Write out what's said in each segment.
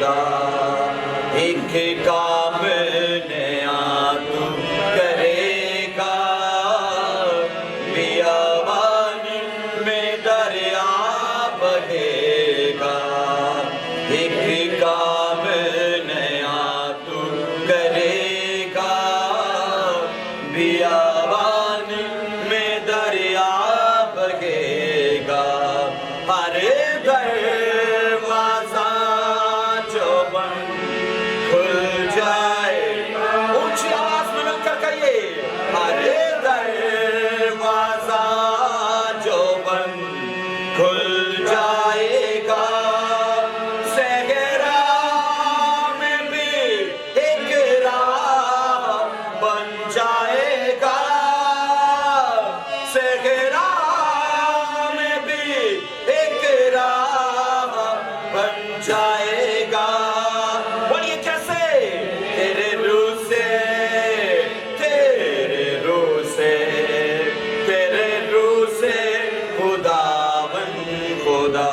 بگیگا ایک کام نیا تو کرے گا بیابان میں دریا بہے گا ایک کام نیا تو کرے گا بیابان میں دریا بہے گا ہر دروازہ جو بند کھل جائے اونچی آواز میں مل کر کہیے ہر دروازہ جو بند کھل جائے گا صحرا میں بھی ایک راہ بن جائے گا صحرا میں بھی ایک راہ بن جائے گا بولیے کیسے تیرے روح سے تیرے روح سے تیرے روح سے خداوند خدا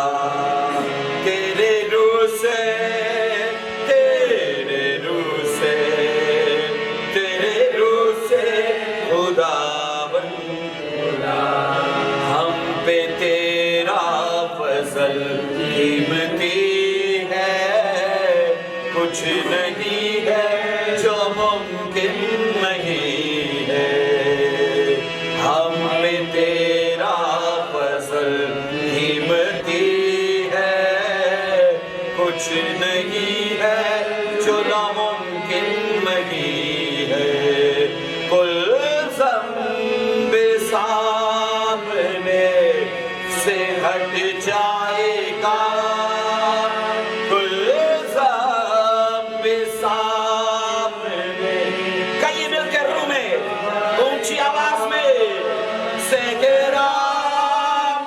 تیرے روح سے تیرے روح سے تیرے روح سے خداوند خدا ہم پہ تیرا فضل قیمتی ہے کچھ نہیں ہے جو ممکن نہیں ہے ہم پہ تیرا فضل قیمتی ہے کچھ نہیں ہے جو ناممکن نہیں ہے کل ذنب سامنے سے ہٹ جائے گا کل ذنب سامنے کئی مل کے روح میں اونچی آواز میں صحرا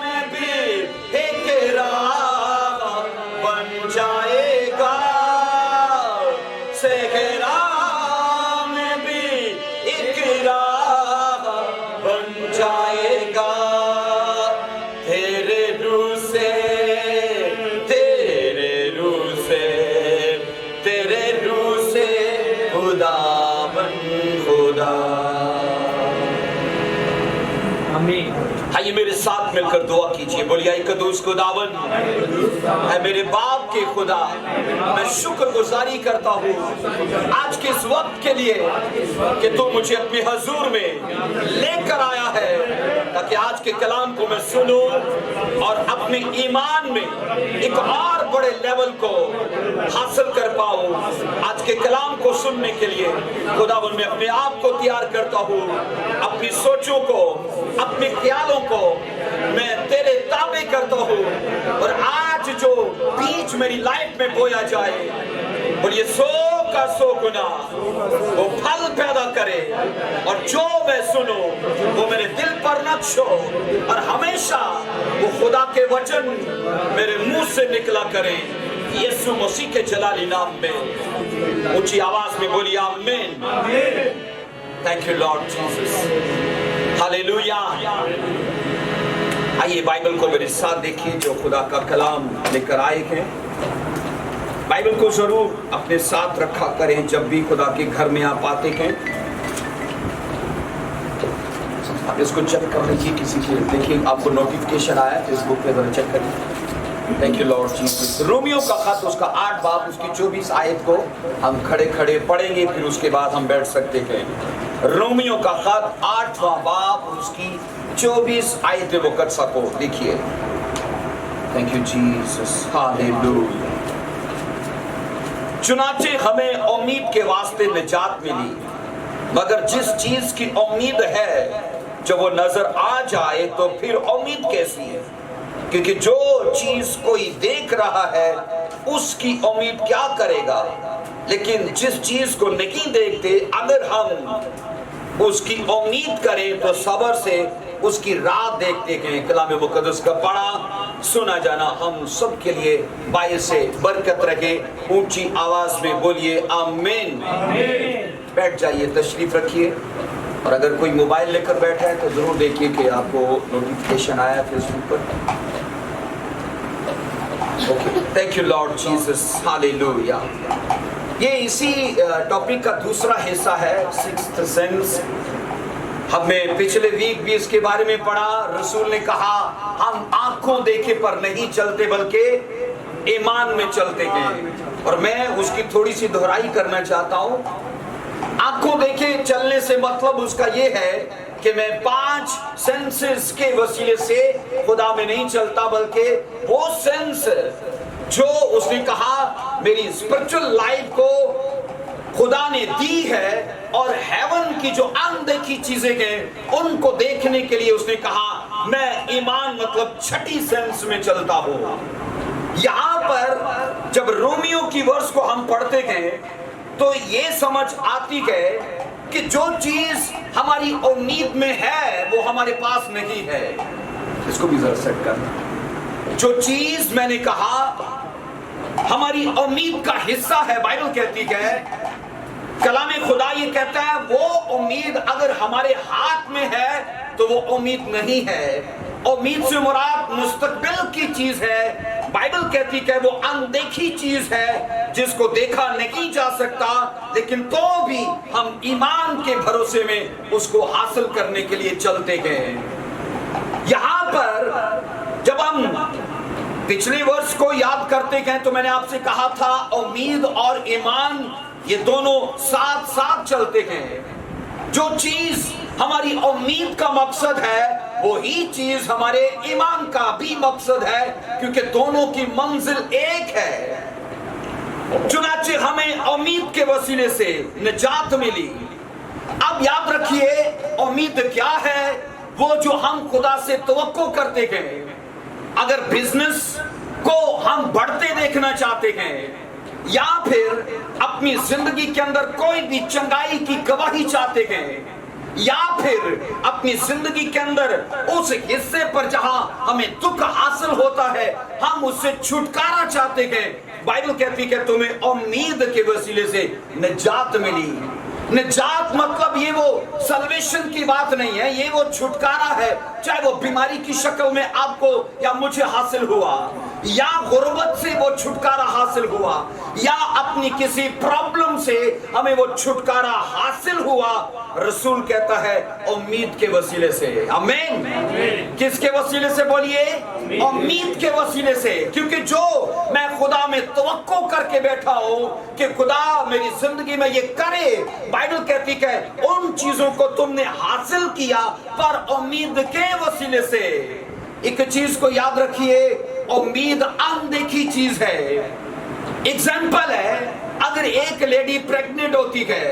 میں بھی ایک راہ بن جائے گا صحرا میں بھی ایک راہ بن جائے گا تیرے روح سے تیرے روح سے تیرے روح سے خداوند خدا آمین آئیے میرے ساتھ مل کر دعا کیجئے بولیے اے قدوس خداوند اے میرے باپ کے خدا میں شکر گزاری کرتا ہوں آج کے اس وقت کے لیے کہ تو مجھے اپنے حضور میں لے کر آیا ہے تاکہ آج کے کلام کو میں سنوں اور اپنے ایمان میں ایک اور بڑے لیول کو حاصل کر پاؤں آج کے کلام کو سننے کے لیے خداوند میں اپنے آپ کو تیار کرتا ہوں اپنی سوچوں کو اپنے خیالوں کو میں تیرے تابع کرتا ہوں اور آج جو بیج میری لائف میں بویا جائے بولیے 100 کا 100 گنا وہ پھل پیدا کرے اور جو میں سنوں وہ میرے دل پر نقش ہو اور ہمیشہ وہ خدا کے وچن میرے منہ سے نکلا کرے یسوع مسیح کے جلالی نام میں اونچی آواز میں بولیے آمین تھینک یو لارڈ جیسس ہاللیلویا آئیے بائبل کو میرے ساتھ دیکھیے جو خدا کا کلام لے کر آئے ہیں بائبل کو ضرور اپنے ساتھ رکھا کریں جب بھی خدا کے گھر میں آپ آتے ہیں آپ اس کو چیک کر لیجیے کسی کے دیکھیے آپ کو نوٹیفیکیشن آیا فیس بک پہ ذرا چیک کریے thank you lord Jesus Romeo کا خط اس کا 8 باب اس کی 24 آیت کو ہم کھڑے کھڑے پڑھیں گے پھر اس کے بعد ہم بیٹھ سکتے ہیں رومیو کا خط 8واں باب اس کی 24 آیت میں مقدسہ کو دیکھیے تھینک یو جیسس ہاللیلویا چنانچہ ہمیں امید کے واسطے نجات ملی مگر جس چیز کی امید ہے جب وہ نظر آ جائے تو پھر امید کیسی ہے کیونکہ جو چیز کوئی دیکھ رہا ہے اس کی امید کیا کرے گا لیکن جس چیز کو نہیں دیکھتے اگر ہم اس کی امید کریں تو صبر سے اس کی راہ دیکھتے ہیں کلام مقدس کا پڑھا سنا جانا ہم سب کے لیے باعث برکت رہے اونچی آواز میں بولیے آمین بیٹھ جائیے تشریف رکھیے اور اگر کوئی موبائل لے کر بیٹھا ہے تو ضرور دیکھیے کہ آپ کو نوٹیفیکیشن آیا فیس بک پر thank you lord Jesus, hallelujah. ये इसी टॉपिक का दूसरा हिस्सा है, सिक्स्थ सेंस। हमने पिछले वीक भी इसके बारे में पढ़ा। रसूल ने कहा हम आंखों देखे पर नहीं चलते बल्कि ईमान में चलते हैं, और मैं उसकी थोड़ी सी दोहराई करना चाहता हूँ। आंखों देखे चलने से मतलब उसका ये है कि मैं 5 सेंसेस के वसीले से खुदा में नहीं चलता, बल्कि वो सेंस जो उसने कहा मेरी स्पिरिचुअल लाइफ को खुदा ने दी है, और हेवन की जो अनदेखी चीजें हैं उनको देखने के लिए उसने कहा मैं ईमान मतलब छठी सेंस में चलता हूं। यहां पर जब रोमियो की वर्स को हम पढ़ते हैं तो ये समझ आती है कि जो चीज हमारी उम्मीद में है वो हमारे पास नहीं है। इसको भी जरा सेट करना। जो चीज मैंने कहा हमारी उम्मीद का हिस्सा है, बाइबल कहती है, कलाम खुदा ये कहता है वो उम्मीद अगर हमारे हाथ में है तो वो उम्मीद नहीं है। उम्मीद से मुराद मुस्तकबिल की चीज है। बाइबल कहती है वो अनदेखी चीज है जिसको देखा नहीं जा सकता, लेकिन तो भी हम ईमान के भरोसे में उसको हासिल करने के लिए चलते हैं। यहां पर जब हम पिछले वर्ष को याद करते हैं तो मैंने आपसे कहा था उम्मीद और ईमान ये दोनों साथ साथ चलते हैं। जो चीज हमारी उम्मीद का मकसद है वो ही चीज हमारे ईमान का भी मकसद है, क्योंकि दोनों की मंजिल एक है। चुनाचे हमें उम्मीद के वसीले से निजात मिली। अब याद रखिए उम्मीद क्या है? वो जो हम खुदा से तवक्को करते हैं। अगर बिजनेस को हम बढ़ते देखना चाहते हैं, या फिर अपनी जिंदगी के अंदर कोई भी चंगाई की गवाही चाहते हैं, या फिर अपनी जिंदगी के अंदर उस हिस्से पर जहां हमें दुख हासिल होता है हम उससे छुटकारा चाहते हैं, बाइबल कहती है तुम्हें उम्मीद के वसीले से निजात मिली। निजात मतलब ये वो सल्वेशन की बात नहीं है, ये वो छुटकारा है। चाहे वो बीमारी की शक्ल में आपको या मुझे हासिल हुआ, या गुर्बत से वो छुटकारा हासिल हुआ, या अपनी किसी प्रॉब्लम से हमें वो छुटकारा हासिल हुआ, रसूल कहता है उम्मीद के वसीले से। आमीन। किसके वसीले से बोलिए? उम्मीद के वसीले से। क्योंकि जो मैं खुदा में तवक्को करके बैठा हूं कि खुदा मेरी जिंदगी में ये करे, बाइबल कहती है उन चीजों को तुमने हासिल किया पर उम्मीद के वसीले से। एक चीज को याद रखिए, उम्मीद अनदेखी चीज है। एग्जाम्पल है, अगर एक लेडी प्रेग्नेंट होती है,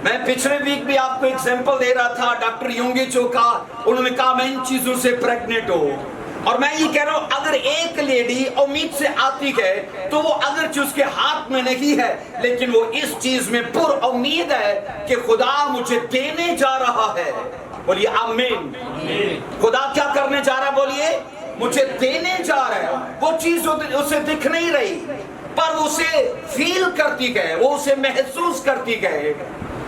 मैं पिछले वीक भी आपको एग्जाम्पल दे रहा था डॉक्टर योंगेचो का, उन्होंने कहा मैं इन चीजों से प्रेग्नेंट हूं, और मैं ये कह रहा हूं अगर एक लेडी उम्मीद से आती है तो वो अगर उसके हाथ में नहीं है, लेकिन वो इस चीज में पुर उम्मीद है कि खुदा मुझे देने जा रहा है। बोलिए आमीन। खुदा क्या करने जा रहा है? बोलिए मुझे देने जा रहा है। वो चीज उसे दिख नहीं रही पर उसे फील करती है, वो उसे महसूस करती है।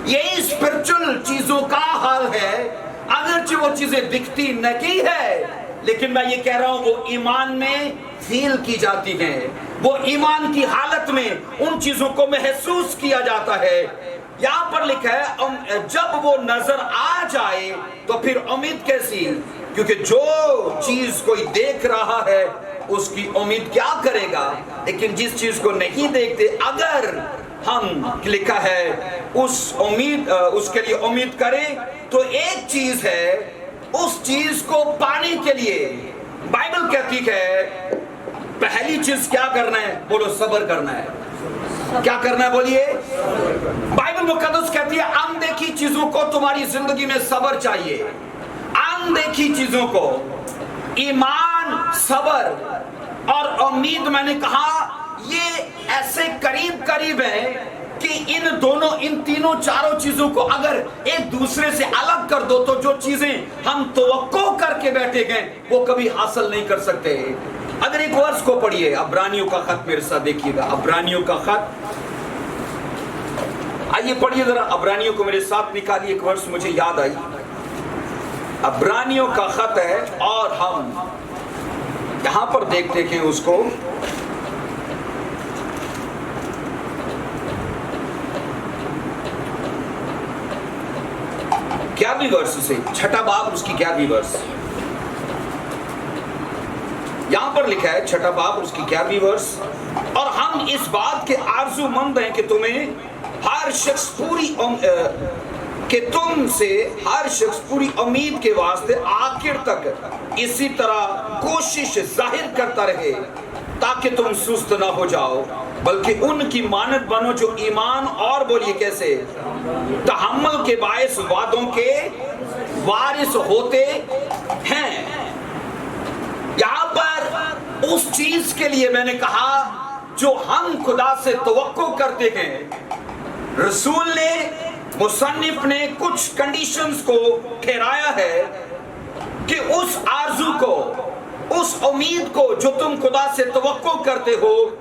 यही स्पिरिचुअल चीजों का हाल है। अगरचे वो चीजें दिखती नहीं है, लेकिन मैं ये कह रहा हूं वो ईमान में फील की जाती है। वो ईमान की हालत में उन चीजों को महसूस किया जाता है। यहां पर लिखा है जब वो नजर आ जाए तो फिर उम्मीद कैसी? क्योंकि जो चीज कोई देख रहा है उसकी उम्मीद क्या करेगा, लेकिन जिस चीज को नहीं देखते अगर हम लिखा है उस उम्मीद उसके लिए उम्मीद करें तो एक चीज है, उस चीज को पाने के लिए बाइबल कहती है पहली चीज क्या करना है? बोलो सब्र करना है। क्या करना है? बोलिए। बाइबल मुकद्दस कहती है अनदेखी चीजों को तुम्हारी जिंदगी में सब्र चाहिए। अनदेखी चीजों को ईमान, सब्र और उम्मीद, मैंने कहा ये ऐसे करीब करीब है कि इन दोनों, इन तीनों चारों चीजों को अगर एक दूसरे से अलग कर दो तो जो चीजें हम तवक्को करके बैठे गए वो कभी हासिल नहीं कर सकते। अगर एक वर्ष को पढ़िए, अब्रानियों का खत मेरे साथ देखिएगा। अब्रानियों का खत, आइए पढ़िए जरा। अब्रानियों को मेरे साथ निकालिए। एक वर्ष मुझे याद आई, अब्रानियों का खत है और हम यहां पर देखते हैं उसको। 11वीं वर्ष से, छठा बाब उसकी 11वीं वर्ष। यहां पर लिखा है छठा बाब उसकी 11वीं वर्ष, और हम इस बात के आरज़ूमंद हैं कि हर शख्स पूरी उम्मीद के वास्ते आखिर तक इसी तरह कोशिश जाहिर करता रहे, ताकि तुम सुस्त ना हो जाओ, बल्कि उनकी मानद बनो जो ईमान और बोलिए कैसे तहम्मुल के बायस वादों के वारिस होते हैं। यहाँ पर उस चीज के लिए मैंने कहा जो हम खुदा से तवक्को करते हैं, रसूल ने, मुसन्निफ ने कुछ कंडीशंस को ठहराया है कि उस आरज़ू को, उस उम्मीद को जो तुम खुदा से तवक्को करते हो,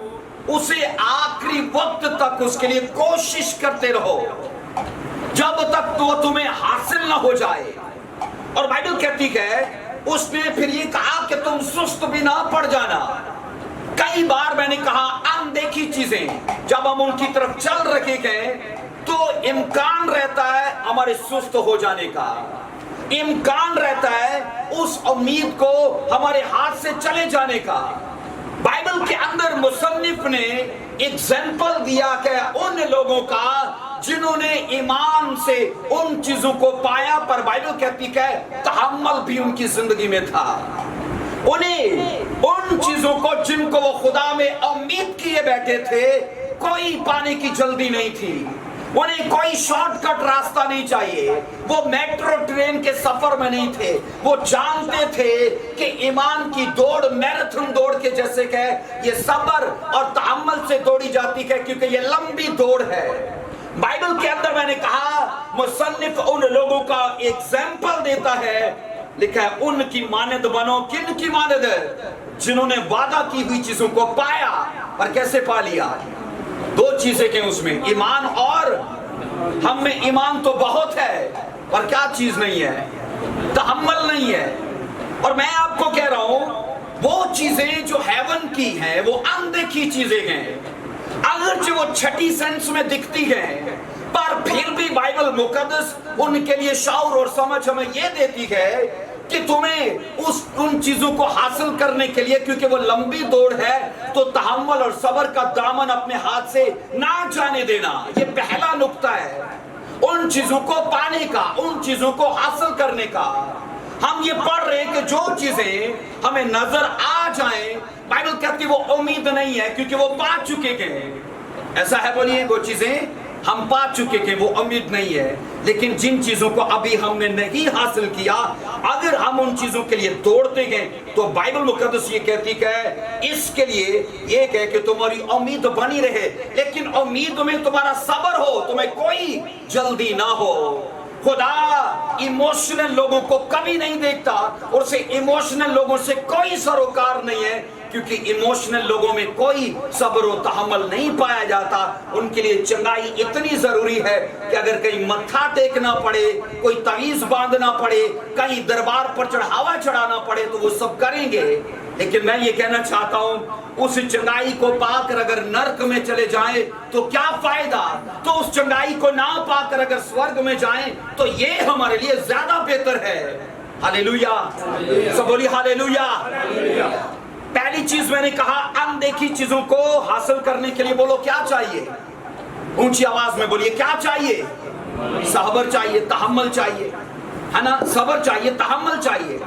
उसे आखिरी वक्त तक उसके लिए कोशिश करते रहो, जब तक तो तुम्हें हासिल ना हो जाए। और बाइबल कहती है, उसने फिर ये कहा कि तुम सुस्त भी ना पड़ जाना। कई बार मैंने कहा अनदेखी चीजें जब हम उनकी तरफ चल रखे गए तो इम्कान रहता है हमारे सुस्त हो जाने का, इम्कान रहता है उस उम्मीद को हमारे हाथ से चले जाने का। बाइबल के अंदर मुसन्निफ ने एग्जाम्पल दिया कि उन लोगों का जिन्होंने ईमान से उन चीजों को पाया, पर बाइबल कहती है तहम्मुल भी उनकी जिंदगी में था। उन्हें उन चीजों को जिनको वो खुदा में उम्मीद किए बैठे थे, कोई पाने की जल्दी नहीं थी, उन्हें कोई शॉर्टकट रास्ता नहीं चाहिए, वो मेट्रो ट्रेन के सफर में नहीं थे। वो जानते थे कि ईमान की दौड़ मैराथन दौड़ के जैसे कि ये सब्र और तहम्मुल से दौड़ी जाती है, क्योंकि ये लंबी दौड़ है। बाइबल के अंदर मैंने कहा मुसन्निफ उन लोगों का एग्जाम्पल देता है, लिखा है उनकी मानद बनो। किन की मानद? जिन्होंने वादा की हुई चीजों को पाया, पर कैसे पा लिया? दो चीजें क्या उसमें, ईमान और हम में ईमान तो बहुत है, पर क्या चीज नहीं है? तहम्मुल नहीं है। और मैं आपको कह रहा हूं वो चीजें जो हेवन की हैं वो अनदेखी चीजें हैं, अगरचे वो छठी सेंस में दिखती हैं, पर फिर भी बाइबल मुकद्दस उनके लिए शऊर और समझ हमें ये देती है कि तुम्हें उन चीजों को हासिल करने के लिए, क्योंकि वो लंबी दौड़ है, तो तहम्मुल और सब्र का दामन अपने हाथ से ना जाने देना। ये पहला नुक्ता है उन चीजों को पाने का, उन चीजों को हासिल करने का। हम ये पढ़ रहे हैं कि जो चीजें हमें नजर आ जाएं, बाइबल कहती वो उम्मीद नहीं है, क्योंकि वो पा चुके हैं। ऐसा है, बोलिए, वो चीजें हम पा चुके हैं, वो उम्मीद नहीं है। लेकिन जिन चीजों को अभी हमने नहीं हासिल किया, अगर हम उन चीजों के लिए दौड़ते गए, तो बाइबल मुकद्दस ये कहती है इसके लिए ये कहे कि तुम्हारी उम्मीद बनी रहे, लेकिन उम्मीद में तुम्हारा सब्र हो, तुम्हें कोई जल्दी ना हो। खुदा इमोशनल लोगों को कभी नहीं देखता, और उसे इमोशनल लोगों से कोई सरोकार नहीं है, क्योंकि इमोशनल लोगों में कोई सब्र और तहम्मुल नहीं पाया जाता। उनके लिए चंगाई इतनी जरूरी है कि अगर कहीं मत्था टेकना पड़े, कोई तवीज बांधना पड़े, कहीं दरबार पर चढ़ावा चढ़ाना पड़े, तो वो सब करेंगे। लेकिन मैं ये कहना चाहता हूं, उस चंगाई को पाकर अगर नरक में चले जाएं तो क्या फायदा? तो उस चंगाई को ना पाकर अगर स्वर्ग में जाएं तो ये हमारे लिए ज्यादा बेहतर है। हालेलुया, सब बोलिए हालेलुया। पहली चीज मैंने कहा, अनदेखी चीजों को हासिल करने के लिए बोलो क्या चाहिए? ऊंची आवाज में बोलिए क्या चाहिए? सब्र चाहिए, तहम्मुल चाहिए, है ना? सब्र चाहिए, तहम्मुल चाहिए।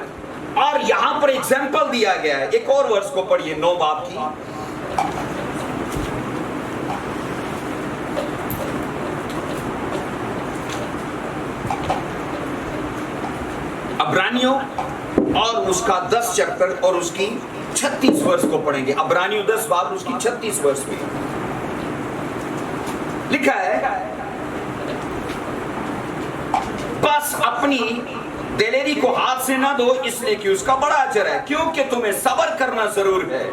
और यहां पर एग्जाम्पल दिया गया है, एक और वर्ष को पढ़िए, 9 बाब की। अब्रानियों और उसका 10 चैप्टर और उसकी 36 वर्ष को पढ़ेंगे। अब्रानियों 10 बाब उसकी 36 वर्ष में लिखा है, बस अपनी दिलेरी को हाथ से ना दो, इसलिए कि उसका बड़ा अजर है, क्योंकि तुम्हें सब्र करना जरूर है,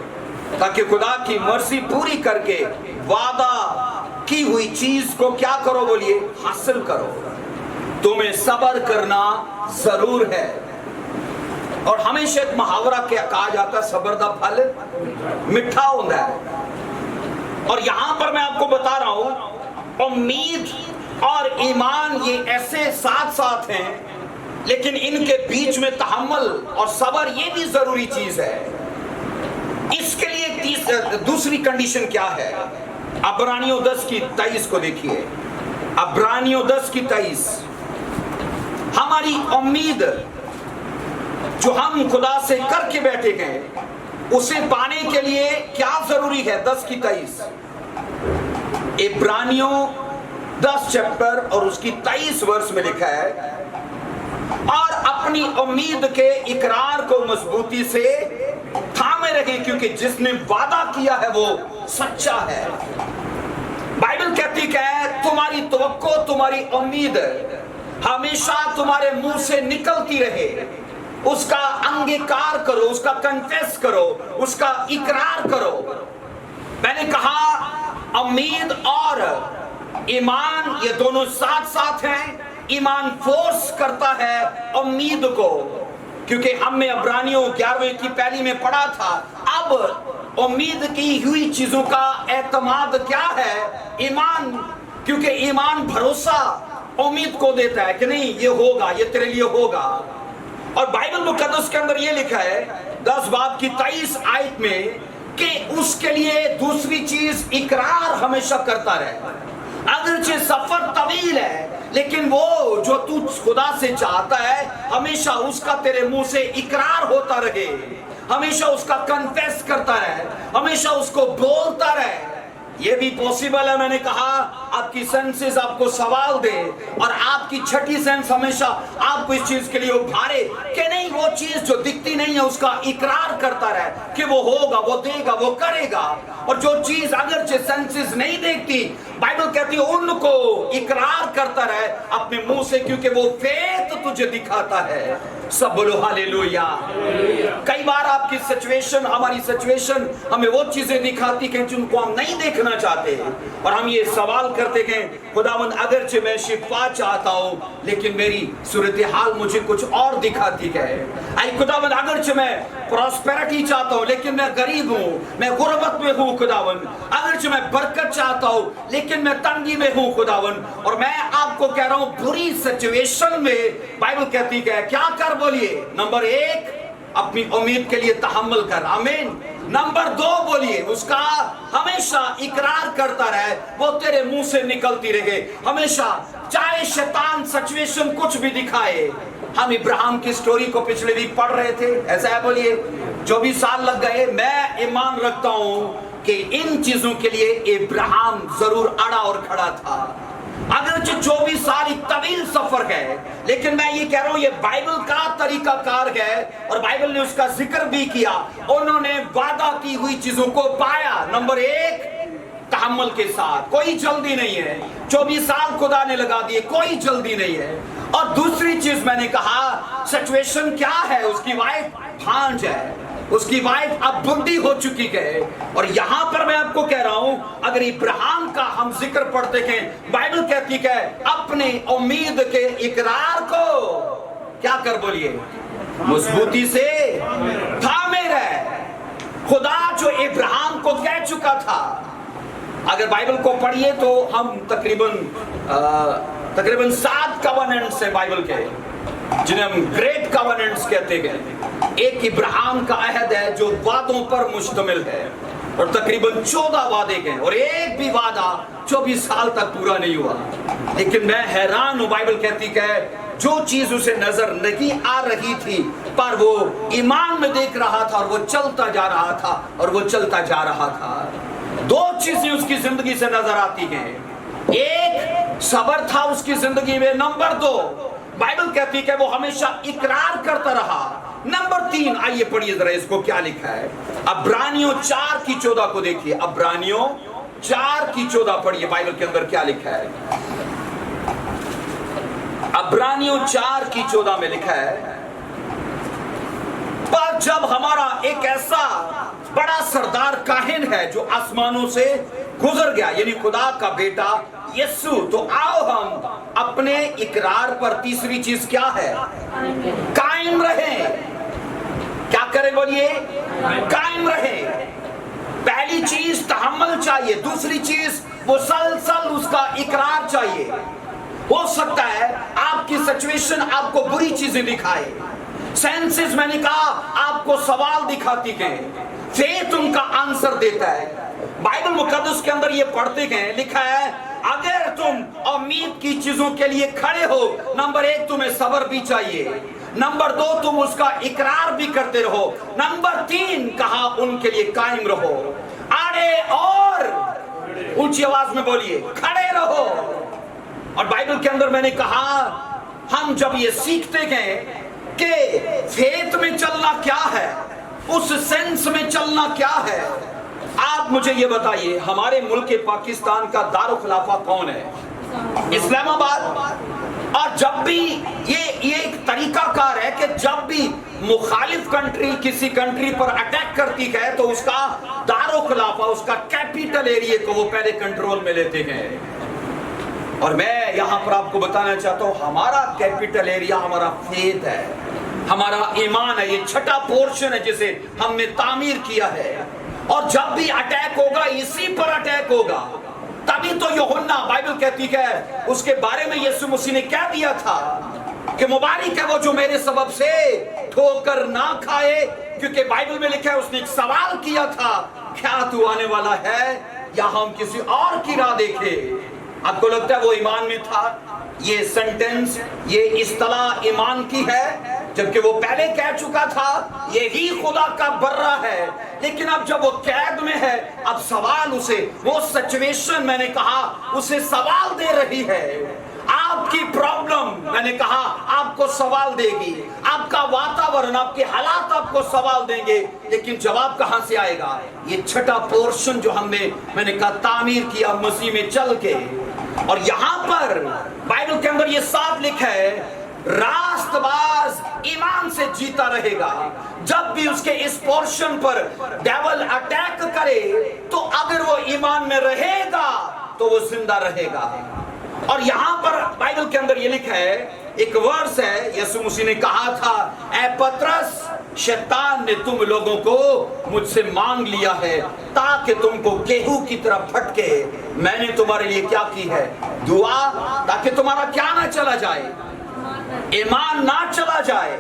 ताकि खुदा की मर्जी पूरी करके वादा की हुई चीज को क्या करो? बोलिए, हासिल करो। तुम्हें सब्र करना जरूर है। और हमेशा एक मुहावरा क्या कहा जाता है, सब्र दा फल मिठा होता है। और यहां पर मैं आपको बता रहा हूं, उम्मीद और ईमान ये ऐसे साथ साथ हैं लेकिन इनके बीच में तहम्मुल और सब्र ये भी जरूरी चीज है। इसके लिए दूसरी कंडीशन क्या है? अब्रानियों 10 की 23 को देखिए। अब्रानियों 10 की 23। हमारी उम्मीद जो हम खुदा से करके बैठे गए उसे पाने के लिए क्या जरूरी है? 10 की 23। इब्रानियों 10 चैप्टर और उसकी 23 वर्ष में लिखा है, और अपनी उम्मीद के इकरार को मजबूती से थामे रहे क्योंकि जिसने वादा किया है वो सच्चा है। बाइबल कहती है तुम्हारी तवक्को, तुम्हारी उम्मीद हमेशा तुम्हारे मुंह से निकलती रहे। उसका अंगीकार करो, उसका कन्फेस करो, उसका इकरार करो। मैंने कहा उम्मीद और ईमान ये दोनों साथ साथ हैं। ईमान फोर्स करता है उम्मीद को, क्योंकि हमने अब्रानियों 11 की पहली में पढ़ा था। अब उम्मीद की हुई चीजों का एतमाद क्या है? ईमान। क्योंकि ईमान भरोसा उम्मीद को देता है कि नहीं ये होगा, ये तेरे लिए होगा। और बाइबल मुकद्दस के अंदर ये लिखा है 10 बाब की 23 आयत में कि उसके लिए दूसरी चीज इकरार हमेशा करता रहे। अगरचे सफर तवील है लेकिन वो जो तू खुदा से चाहता है हमेशा उसका तेरे मुंह से इकरार होता रहे, हमेशा उसका कन्फेस करता रहे, हमेशा उसको बोलता रहे। ये भी पॉसिबल है। मैंने कहा आपकी सेंसेस आपको सवाल दे और आपकी छठी सेंस हमेशा आपको इस चीज के लिए उभारे कि नहीं वो चीज जो दिखती नहीं है उसका इकरार करता रहे कि वो होगा, वो देगा, वो करेगा। और जो चीज अगरचे सेंसेस नहीं देखती, बाइबल कहती है उनको इकरार करता रहे अपने मुंह से, क्योंकि वो फेथ तुझे दिखाता है। सब बोलो हालेलुया। कई बार आपकी सिचुएशन, हमारी सिचुएशन हमें वो चीजें दिखाती हैं जिनको हम नहीं देखना चाहते, और हम ये सवाल करते हैं खुदावंद अगरचे मैं शिफा चाहता हूँ लेकिन मेरी सूरत हाल मुझे कुछ और दिखाती है। आई खुदावंद अगरचे मैं प्रॉस्पेरिटी चाहता हूँ लेकिन मैं गरीब हूँ, मैं गुर्बत में हूँ खुदावंद। अगरचे मैं बरकत चाहता हूँ लेकिन मैं तंगी में हूँ खुदावंद। और मैं आपको कह रहा हूँ बुरी सिचुएशन में बाइबल कहती है क्या कर? बोलिए नंबर 1 अपनी उम्मीद के लिए तहम्मुल कर। आमीन। नंबर 2 बोलिए उसका हमेशा इकरार करता रहे, वो तेरे मुंह से निकलती रहे हमेशा, चाहे शैतान सिचुएशन कुछ भी दिखाए। हम इब्राहिम की स्टोरी को पिछले वीक पढ़ रहे थे, ऐसा है? बोलिए 24 साल लग गए। मैं ईमान रखता हूं कि इन चीजों के लिए इब्राहिम जरूर अड़ा और खड़ा था। अगर 24 साल एक तवील सफर है, लेकिन मैं ये कह रहा हूं ये बाइबल का तरीकाकार है और बाइबल ने उसका जिक्र भी किया। उन्होंने वादा की हुई चीजों को पाया। नंबर 1 तहम्मुल के साथ, कोई जल्दी नहीं है। 24 साल खुदा ने लगा दिए, कोई जल्दी नहीं है। और दूसरी चीज मैंने कहा सिचुएशन क्या है? उसकी वाइफ भांज है, उसकी वाइफ अब बुढ़ी हो चुकी है। और यहां पर मैं आपको कह रहा हूं अगर इब्राहिम का हम जिक्र पढ़ते हैं, बाइबल कहती है अपने उम्मीद के इकरार को क्या कर? बोलिए मजबूती से थामे रहे। खुदा जो इब्राहिम को कह चुका था, अगर बाइबल को पढ़िए तो हम तकरीबन 7 कवनेंट्स है बाइबल के, जिन्हें हम ग्रेट कवनेंट्स कहते हैं। एक इब्राहिम का अहद है जो वादों पर मुश्तमिल है और तकरीबन 14 वादे गए और एक भी वादा 24 साल तक पूरा नहीं हुआ। लेकिन मैं हैरान हूं, बाइबल कहती है जो चीज उसे नजर नहीं आ रही थी पर वो ईमान में देख रहा था और वो चलता जा रहा था और वो चलता जा रहा था। 2 चीजें उसकी जिंदगी से नजर आती हैं। एक सब्र था उसकी जिंदगी में। नंबर 2 बाइबल कहती है वो हमेशा इकरार करता रहा। नंबर 3 आइए पढ़िए जरा इसको क्या लिखा है। अब्रानियों 4 की 14 को देखिए। अब्रानियों 4 की 14 पढ़िए, बाइबल के अंदर क्या लिखा है। अब्रानियों 4 की 14 में लिखा है पर जब हमारा एक ऐसा बड़ा सरदार काहिन है जो आसमानों से गुजर गया, यानी खुदा का बेटा यीशु, तो आओ हम अपने इकरार पर, तीसरी चीज क्या है? कायम रहे। क्या करें? बोलिए कायम रहे। पहली चीज तहम्मुल चाहिए, दूसरी चीज मुसलसल उसका इकरार चाहिए। हो सकता है आपकी सिचुएशन आपको बुरी चीजें दिखाए, सेंसेस मैंने कहा आपको सवाल दिखाती है, फेथ उनका आंसर देता है। बाइबल मुकद्दस के अंदर ये पढ़ते हैं, लिखा है अगर तुम उम्मीद की चीजों के लिए खड़े हो, नंबर 1 तुम्हें सब्र भी चाहिए, नंबर 2 तुम उसका इकरार भी करते रहो, नंबर 3 कहा उनके लिए कायम रहो। अरे और ऊंची आवाज में बोलिए, खड़े रहो। और बाइबल के अंदर मैंने कहा हम जब ये सीखते हैं कि फेथ में चलना क्या है, उस सेंस में चलना क्या है, आप मुझे ये बताइए हमारे मुल्क के पाकिस्तान का दारुल खिलाफा कौन है? इस्लामाबाद। और जब भी ये एक तरीकाकार है कि जब भी मुखालिफ कंट्री किसी कंट्री पर अटैक करती है तो उसका दारुल खिलाफा, उसका कैपिटल एरिया को वो पहले कंट्रोल में लेते हैं। और मैं यहां पर आपको बताना चाहता हूं हमारा कैपिटल एरिया हमारा फेथ है, हमारा ईमान है, ये छठा पोर्शन है जिसे हमने तामीर किया है। और जब भी अटैक होगा इसी पर अटैक होगा। तभी तो यूहन्ना बाइबल कहती है उसके बारे में यीशु मसीह ने क्या दिया था कि मुबारक है वो जो मेरे सबब से ठोकर ना खाए, क्योंकि बाइबल में लिखा है उसने एक सवाल किया था, क्या तू आने वाला है या हम किसी और की राह देखे? आपको लगता है वो ईमान में था? ये सेंटेंस, ये इस्तिलाह ईमान की है, जबकि वो पहले कह चुका था यही खुदा का बर्रा है। लेकिन अब जब वो कैद में है, अब सवाल उसे, वो सिचुएशन मैंने कहा उसे सवाल दे रही है। आपकी प्रॉब्लम मैंने कहा आपको सवाल देगी, आपका वातावरण, आपके हालात आपको सवाल देंगे, लेकिन जवाब कहां से आएगा? ये छठा पोर्शन जो हमने मैंने कहा तामीर किया मसीह में चल के। और यहां पर बाइबल के अंदर ये साफ लिखा है रास्तबाज ईमान से जीता रहेगा। जब भी उसके इस पोर्शन पर डेविल अटैक करे तो अगर वो ईमान में रहेगा तो वो जिंदा रहेगा। और यहां पर बाइबल के अंदर ये लिखा है, एक वर्स है, यीशु मसीह ने कहा था ऐ पतरस, शैतान ने तुम लोगों को मुझसे मांग लिया है ताकि तुमको गेहूं की तरह फटके। मैंने तुम्हारे लिए क्या की है? दुआ, ताकि तुम्हारा क्या ना चला जाए, ईमान ना चला जाए।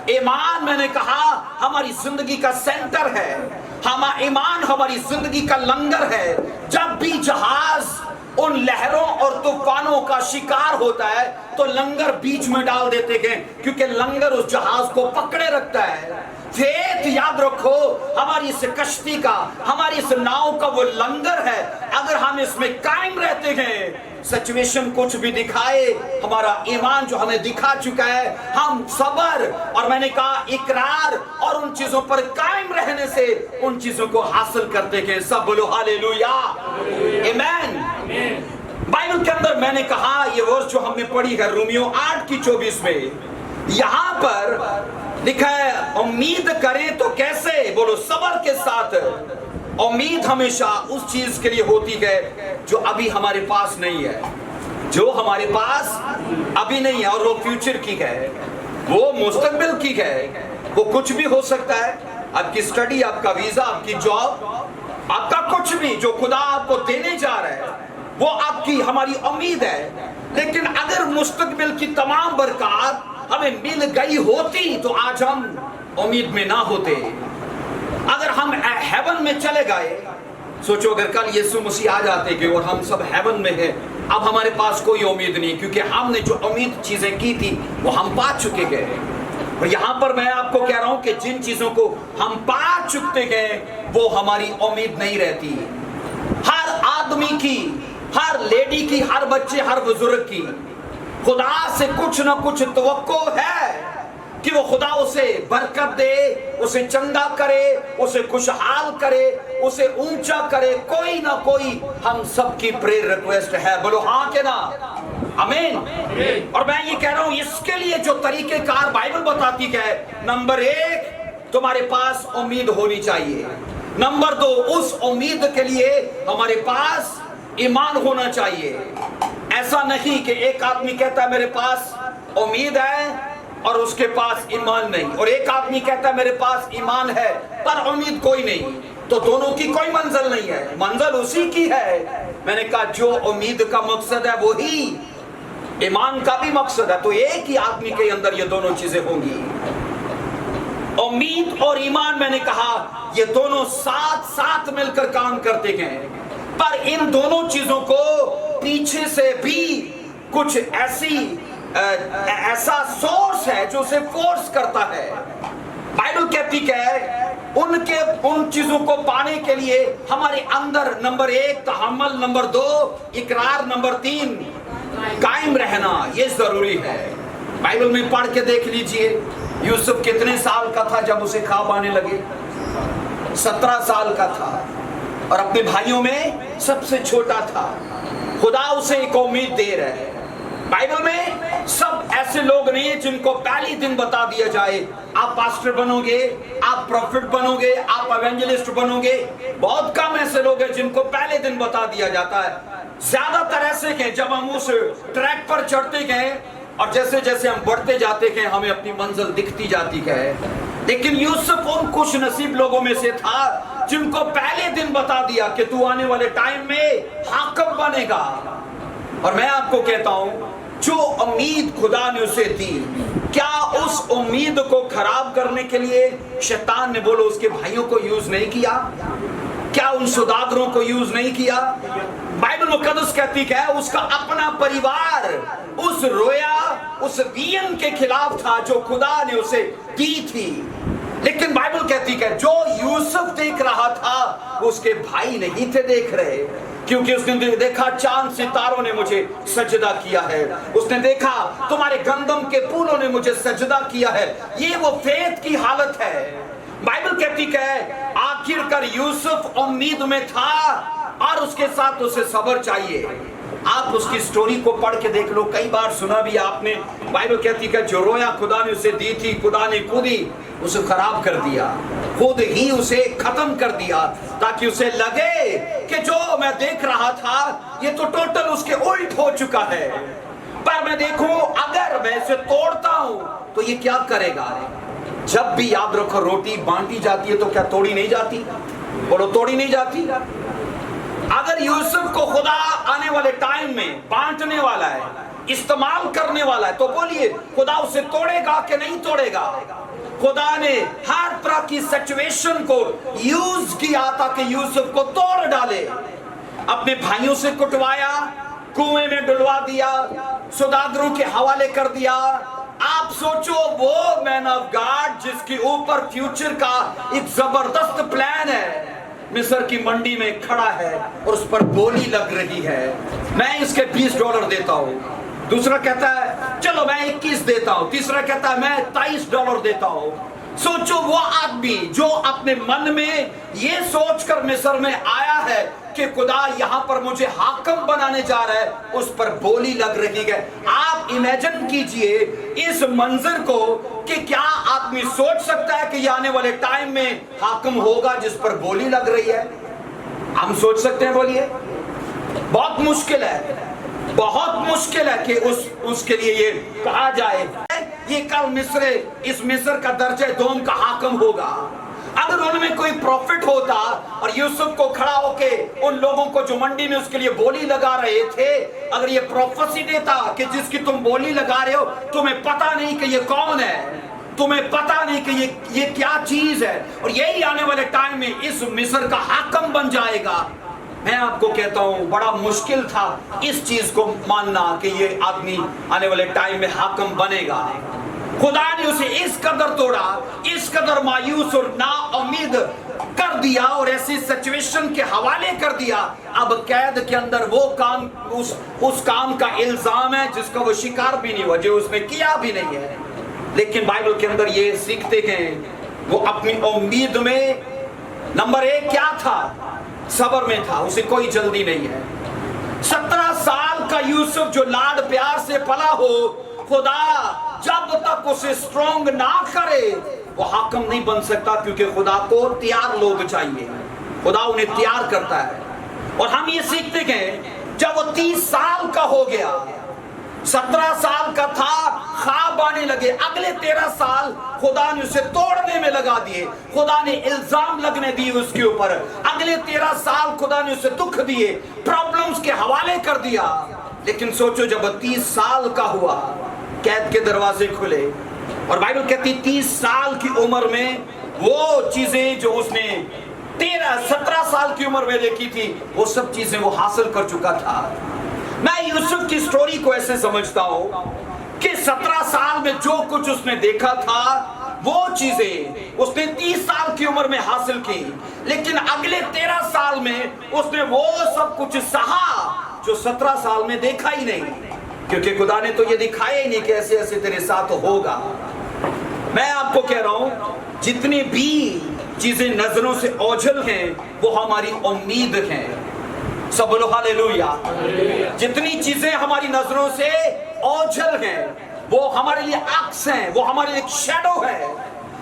ईमान मैंने कहा हमारी जिंदगी का सेंटर है, हमारा ईमान हमारी जिंदगी का लंगर है। जब भी जहाज उन लहरों और तूफानों का शिकार होता है तो लंगर बीच में डाल देते हैं, क्योंकि लंगर उस जहाज को पकड़े रखता है। फेथ याद रखो हमारी इस कश्ती का, हमारी इस नाव का वो लंगर है। अगर हम इसमें कायम रहते हैं, सिचुएशन कुछ भी दिखाए, हमारा ईमान जो हमें दिखा चुका है, हम सब्र और मैंने कहा इकरार और उन चीजों पर कायम रहने से उन चीजों को हासिल करते हैं। सब बोलो हालेलुया, आमीन। बाइबल के अंदर मैंने कहा ये वर्स जो हमने पढ़ी है रोमियो 8:24 में, यहां पर लिखा है उम्मीद करें तो कैसे? बोलो सब्र के साथ। उम्मीद हमेशा उस चीज के लिए होती है जो अभी हमारे पास नहीं है, जो हमारे पास अभी नहीं है, और वो फ्यूचर की है, वो मुस्तकबिल की है, वो कुछ भी हो सकता है। आपकी स्टडी, आपका वीजा, आपकी जॉब, आपका कुछ भी जो खुदा आपको देने जा रहा है वो आपकी हमारी उम्मीद है। लेकिन अगर मुस्तकबिल की तमाम बरकत हमें मिल गई होती तो आज हम उम्मीद में ना होते। अगर हम हेवन में चले गए, सोचो अगर कल यीशु मसीह आ जाते कि और हम सब हेवन में हैं, अब हमारे पास कोई उम्मीद नहीं, क्योंकि हमने जो उम्मीद चीजें की थी वो हम पा चुके गए। और यहाँ पर मैं आपको कह रहा हूं कि जिन चीजों को हम पा चुके हैं वो हमारी उम्मीद नहीं रहती। हर आदमी की, हर लेडी की, हर बच्चे, हर बुजुर्ग की खुदा से कुछ ना कुछ तवक्को है कि वो खुदा उसे बरकत दे, उसे चंगा करे, उसे खुशहाल करे, उसे ऊंचा करे। कोई ना कोई हम सबकी प्रेयर रिक्वेस्ट है। बोलो हाँ के ना, आमीन। और मैं ये कह रहा हूं इसके लिए जो तरीकेकार बाइबल बताती है, नंबर 1 तुम्हारे पास उम्मीद होनी चाहिए, नंबर 2 उस उम्मीद के लिए हमारे पास ईमान होना चाहिए। ऐसा नहीं कि एक आदमी कहता है मेरे पास उम्मीद है और उसके पास ईमान नहीं, और एक आदमी कहता है मेरे पास ईमान है पर उम्मीद कोई नहीं, तो दोनों की कोई मंजिल नहीं है। मंजिल उसी की है, मैंने कहा जो उम्मीद का मकसद है वही ईमान का भी मकसद है। तो एक ही आदमी के अंदर ये दोनों चीजें होंगी। उम्मीद और ईमान, मैंने कहा ये दोनों साथ साथ मिलकर काम करते हैं, पर इन दोनों चीजों को पीछे से भी कुछ ऐसा सोर्स है जो उसे फोर्स करता है। बाइबल कहती है उन चीजों को पाने के लिए हमारे अंदर नंबर 1 तहम्मुल, नंबर 2 इकरार, नंबर 3 कायम रहना, ये जरूरी है। बाइबल में पढ़ के देख लीजिए, यूसुफ कितने साल का था जब उसे ख्वाब आने लगे? 17 साल का था और अपने भाइयों में सबसे छोटा था। खुदा उसे एक उम्मीद दे रहा है। बाइबल में सब ऐसे लोग नहीं है जिनको पहले दिन बता दिया जाए आप पास्टर बनोगे, आप प्रॉफिट बनोगे, आप एवेंजलिस्ट बनोगे। बहुत कम ऐसे लोग हैं जिनको पहले दिन बता दिया जाता है। ज्यादातर ऐसे हैं जब हम उस ट्रैक पर चढ़ते गए और जैसे जैसे हम बढ़ते जाते गए हमें अपनी मंजिल दिखती जाती है। लेकिन यूसुफ उन खुश नसीब लोगों में से था जिनको पहले दिन बता दिया कि तू आने वाले टाइम में हाकिम बनेगा। और मैं आपको कहता हूं जो उम्मीद खुदा ने उसे दी, क्या उस उम्मीद को खराब करने के लिए शैतान ने बोलो उसके भाइयों को यूज नहीं किया? क्या उन सौदागरों को यूज नहीं किया? बाइबल मुकद्दस कहती है उसका अपना परिवार उस रोया, उस विजन के खिलाफ था जो खुदा ने उसे दी थी। लेकिन बाइबल कहती है जो यूसुफ देख रहा था उसके भाई नहीं थे देख रहे, क्योंकि उसने देखा चांद सितारों ने मुझे सजदा किया है, उसने देखा तुम्हारे गंदम के फूलों ने मुझे सजदा किया है। ये वो फेथ की हालत है। बाइबल कहती है आखिरकार यूसुफ उम्मीद में था और उसके साथ उसे सब्र चाहिए। आप उसकी स्टोरी को पढ़ के देख लो, कई बार सुना भी आपने। बाइबल कहती है जो रोया खुदा ने उसे दी थी, खुदा ने खुद ही उसे खराब कर दिया, खुद ही उसे खत्म कर दिया, ताकि उसे लगे कि जो मैं देख रहा था ये तो टोटल उसके उल्ट हो चुका है। पर मैं देखूं अगर मैं इसे तोड़ता हूं तो ये क्या करेगा। जब भी याद रखो रोटी बांटी जाती है तो क्या तोड़ी नहीं जाती? बोलो तोड़ी नहीं जाती। अगर यूसुफ को खुदा आने वाले टाइम में बांटने वाला है, इस्तेमाल करने वाला है, तो बोलिए खुदा उसे तोड़ेगा कि नहीं तोड़ेगा? खुदा ने हर तरह की सिचुएशन को यूज किया ताकि यूसुफ को तोड़ डाले। अपने भाइयों से कुटवाया, कुएं में डुलवा दिया, सौदागरों के हवाले कर दिया। आप सोचो वो मैन ऑफ गॉड जिसके ऊपर फ्यूचर का एक जबरदस्त प्लान है, मिस्र की मंडी में खड़ा है और उस पर बोली लग रही है, मैं इसके $20 देता हूं। दूसरा कहता है चलो मैं 21 देता हूं। तीसरा कहता है मैं $23 देता हूं। सोचो वो आदमी जो अपने मन में ये सोचकर मिस्र में आया है कि खुदा यहाँ पर मुझे हाकिम बनाने जा रहा है, उस पर बोली लग रही है। आप इमेजिन कीजिए इस मंजर को कि क्या आदमी सोच सकता है कि ये आने वाले टाइम में हाकिम होगा जिस पर बोली लग रही है? हम सोच सकते हैं? बोलिए बहुत मुश्किल है, बहुत मुश्किल है कि उसके लिए ये कहा जाए ये कल इस मिस्र का दर्जे दोम का हाकिम होगा। अगर उनमें कोई प्रॉफिट होता और यूसुफ को खड़ा होके उन लोगों को जो मंडी में उसके लिए बोली लगा रहे थे, अगर ये प्रोफेसी देता कि जिसकी तुम बोली लगा रहे हो तुम्हें पता नहीं कि ये कौन है, तुम्हें पता नहीं कि ये क्या चीज है और यही आने वाले टाइम में इस मिस्र का हाकिम बन जाएगा, मैं आपको कहता हूं बड़ा मुश्किल था इस चीज को मानना कि ये आदमी आने वाले टाइम में हाकिम बनेगा। खुदा ने उसे इस कदर तोड़ा, इस कदर मायूस और ना उम्मीद कर दिया और ऐसी सिचुएशन के हवाले कर दिया। अब कैद के अंदर वो काम उस काम का इल्जाम है जिसका वो शिकार भी नहीं हुआ, जो उसने किया भी नहीं है। लेकिन बाइबल के अंदर ये सीखते हैं वो अपनी उम्मीद में नंबर 1 क्या था? सब्र में था, उसे कोई जल्दी नहीं है। 17 साल का यूसुफ जो लाड प्यार से पला हो, खुदा जब तक उसे स्ट्रॉन्ग ना करे वो हाकिम नहीं बन सकता, क्योंकि खुदा को तैयार लोग चाहिए, खुदा उन्हें तैयार करता है। और हम ये सीखते हैं जब वो 30 साल का हो गया, 17 साल का था, ख्वाब आने लगे, अगले 13 साल खुदा ने उसे तोड़ने में लगा दिए, खुदा ने इल्जाम लगने दिए उसके ऊपर, अगले 13 साल खुदा ने उसे दुख दिए, प्रॉब्लम्स के हवाले कर दिया। लेकिन सोचो जब 30 साल का हुआ, कैद के दरवाजे खुले, और बाइबल कहती 30 साल की उम्र में वो चीजें जो उसने 13-17 साल की उम्र में देखी थी, वो सब चीजें वो हासिल कर चुका था। मैं यूसुफ की स्टोरी को ऐसे समझता हूं कि 17 साल में जो कुछ उसने देखा था, वो चीजें उसने 30 साल की उम्र में हासिल की, लेकिन अगले 13 साल में उसने वो सब कुछ सहा जो 17 साल में देखा ही नहीं, क्योंकि खुदा ने तो ये दिखाया ही नहीं कि ऐसे ऐसे तेरे साथ होगा। मैं आपको कह रहा हूं, जितनी भी चीजें नजरों से ओझल हैं, वो हमारी उम्मीद हैं। सब बोलो हालेलुया। जितनी चीजें हमारी नजरों से ओझल हैं, वो हमारे लिए अक्स हैं, वो हमारे लिए शैडो है।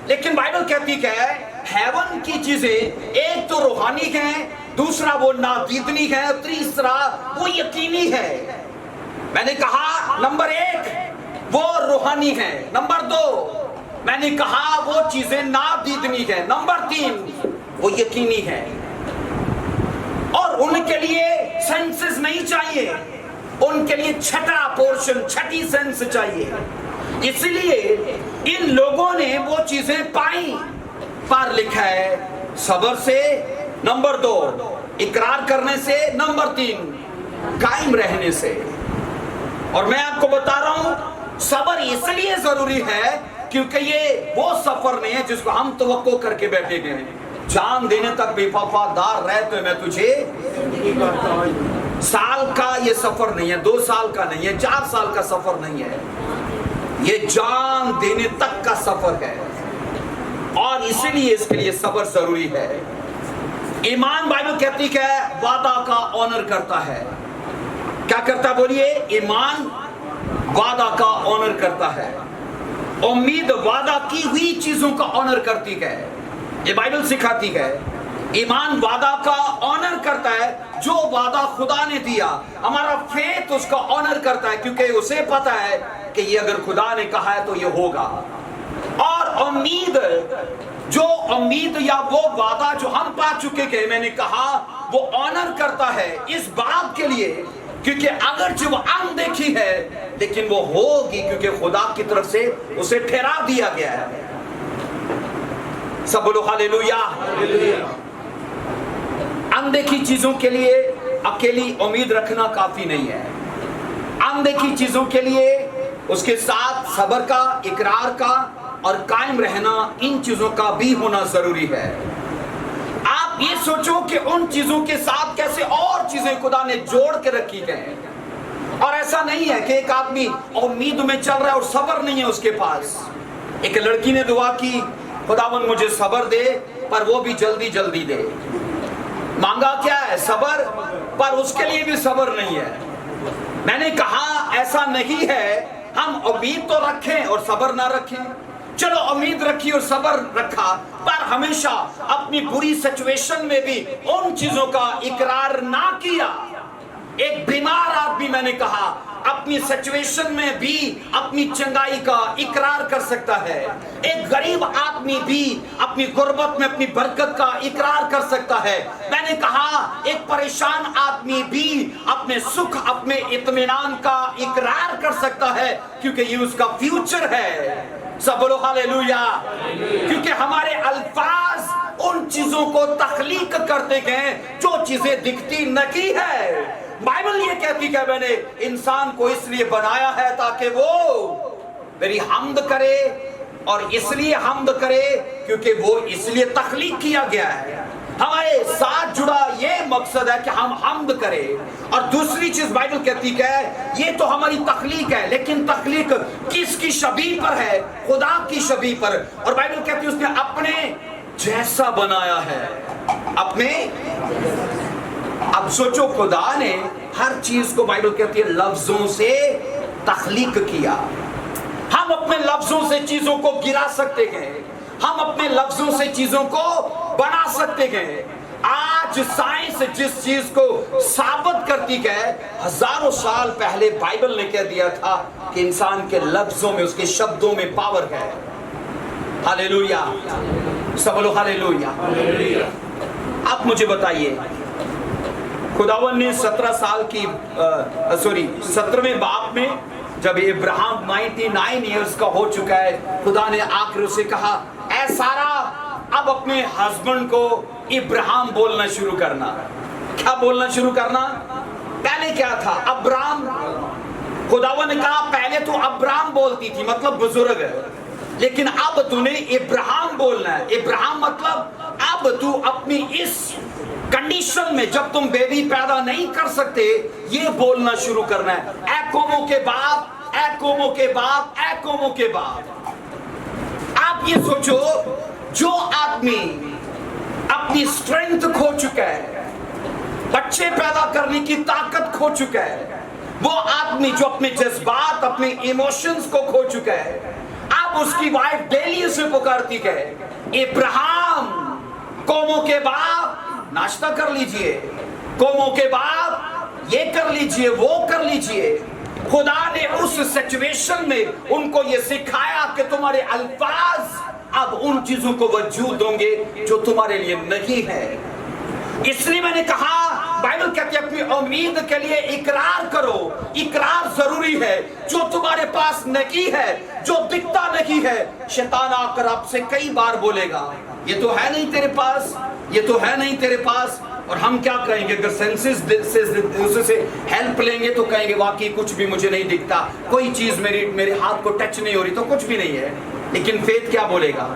लेकिन बाइबल कहती है हेवन की चीजें एक तो रूहानी है, दूसरा वो नादीदनी है, तीसरा वो यकीनी है। मैंने कहा नंबर 1 वो रूहानी है, नंबर 2 मैंने कहा वो चीजें नादीदनी है, नंबर 3 वो यकीनी है। और उनके लिए सेंसेस नहीं चाहिए, उनके लिए छठा पोर्शन, छठी सेंस चाहिए। इसलिए इन लोगों ने वो चीजें पाई। पर लिखा है सब्र से, नंबर 2 इकरार करने से, नंबर 3 कायम रहने से। और मैं आपको बता रहा हूं सब्र इसलिए जरूरी है क्योंकि ये वो सफर नहीं है जिसको हम तवक्को करके बैठे गए, जान देने तक भी वफादार रह तो मैं तुझे। साल का ये सफर नहीं है, 2 साल का नहीं है, 4 साल का सफर नहीं है, ये जान देने तक का सफर है। और इसीलिए इसके लिए सब्र जरूरी है। ईमान बाइबल कहती है वादा का ऑनर करता है। क्या करता बोलिए? ईमान वादा का ऑनर करता है। उम्मीद वादा की हुई चीजों का ऑनर करती है, ये बाइबल सिखाती है। ईमान वादा का ऑनर करता है, जो वादा खुदा ने दिया हमारा फेथ उसका ऑनर करता है, क्योंकि उसे पता है कि ये अगर खुदा ने कहा है तो ये होगा। और उम्मीद, जो उम्मीद या वो वादा जो हम पा चुके हैं, मैंने कहा वो ऑनर करता है इस बात के लिए क्योंकि अगर जो अनदेखी है लेकिन वो होगी, क्योंकि खुदा की तरफ से उसे ठहरा दिया गया है। सब बोलो हालेलुया। अनदेखी चीजों के लिए अकेली उम्मीद रखना काफी नहीं है। अनदेखी चीजों के लिए उसके साथ सब्र का, इकरार का और कायम रहना, इन चीजों का भी होना जरूरी है। आप ये सोचो कि उन चीजों के साथ कैसे और चीजें खुदा ने जोड़ के रखी गए। और ऐसा नहीं है कि एक आदमी उम्मीद में चल रहा है और सब्र नहीं है उसके पास। एक लड़की ने दुआ की, खुदावन मुझे सब्र दे, पर वो भी जल्दी जल्दी दे। मांगा क्या है? सब्र, पर उसके लिए भी सब्र नहीं है। मैंने कहा ऐसा नहीं है हम उम्मीद तो रखें और सब्र ना रखें। चलो उम्मीद रखी और सब्र रखा, पर हमेशा अपनी बुरी सिचुएशन में भी उन चीजों का इकरार ना किया। एक बीमार आदमी, मैंने कहा, अपनी सिचुएशन में भी अपनी चंगाई का इकरार कर सकता है। एक गरीब आदमी भी अपनी गुर्बत में अपनी बरकत का इकरार कर सकता है। मैंने कहा एक परेशान आदमी भी अपने सुख, अपने इत्मीनान का इकरार कर सकता है, क्योंकि ये उसका फ्यूचर है। सब बोलो हालेलुया। क्योंकि हमारे अल्फाज उन चीजों को तख्लीक करते गए जो चीजें दिखती नहीं है। बाइबल ये कहती है मैंने इंसान को इसलिए बनाया है ताकि वो मेरी हम्द करे, और इसलिए हम्द करे क्योंकि वो इसलिए तख्लीक किया गया है। हमारे साथ जुड़ा ये मकसद है कि हम हम्द करें। और दूसरी चीज बाइबल कहती है ये तो हमारी तख्लीक है, लेकिन तख्लीक किसकी शबीह पर है? खुदा की शबीह पर। और बाइबल कहती है उसने अपने जैसा बनाया है, अपने। अब सोचो, खुदा ने हर चीज को, बाइबल कहती है, लफ्जों से तख्लीक किया। हम अपने लफ्जों से चीजों को गिरा सकते हैं, हम अपने लफ्जों से चीजों को बना सकते हैं। आज साइंस जिस चीज को साबित करती है, हजारों साल पहले बाइबल ने कह दिया था कि इंसान के लफ्जों में, उसके शब्दों में पावर है। हालेलुया। सब बोलो हालेलुया। आप मुझे बताइए, खुदावन ने 17वें बाप में जब इब्राहिम 99 इयर्स का हो चुका है, खुदा ने आकर उसे कहा, ऐ सारा अब अपने हस्बैंड को इब्राहिम बोलना शुरू करना। क्या बोलना शुरू करना? पहले क्या था? अब्राम। खुदावन ने कहा पहले तो अब्राम बोलती थी, मतलब बुजुर्ग है, लेकिन अब तूने इब्राहिम बोलना है। इब्राहिम मतलब अब तू अपनी इस कंडीशन में जब तुम बेबी पैदा नहीं कर सकते, ये बोलना शुरू करना है, ऐ कौमों के बाप, ऐ कौमों के बाप, ऐ कौमों के बाप। आप ये सोचो, जो आदमी अपनी स्ट्रेंथ खो चुका है, बच्चे पैदा करने की ताकत खो चुका है, वो आदमी जो अपने जज्बात, अपने इमोशंस को खो चुका है, अब उसकी वाइफ डेली उसे पुकारती है, इब्राहिम कौमों के बाप, नाश्ता कर लीजिए, कौमों के बाप ये कर लीजिए, वो कर लीजिए। खुदा ने उस सिचुएशन में उनको ये सिखाया कि तुम्हारे अल्फाज अब उन चीजों को वजूद होंगे जो तुम्हारे लिए नहीं है। इसलिए मैंने कहा, बाइबल कहती है अपनी उम्मीद के लिए इकरार करो। इकरार जरूरी है। जो तुम्हारे पास नहीं है, जो दिखता नहीं है, शैतान आकर आपसे कई बार बोलेगा, ये तो है नहीं तेरे पास, ये तो है नहीं तेरे पास। और हम क्या कहेंगे? अगर सेंसेस से हेल्प लेंगे तो कहेंगे वाकई कुछ भी मुझे नहीं दिखता, कोई चीज मेरे हाथ को टच नहीं हो रही, तो कुछ भी नहीं है। लेकिन फेथ क्या बोलेगा?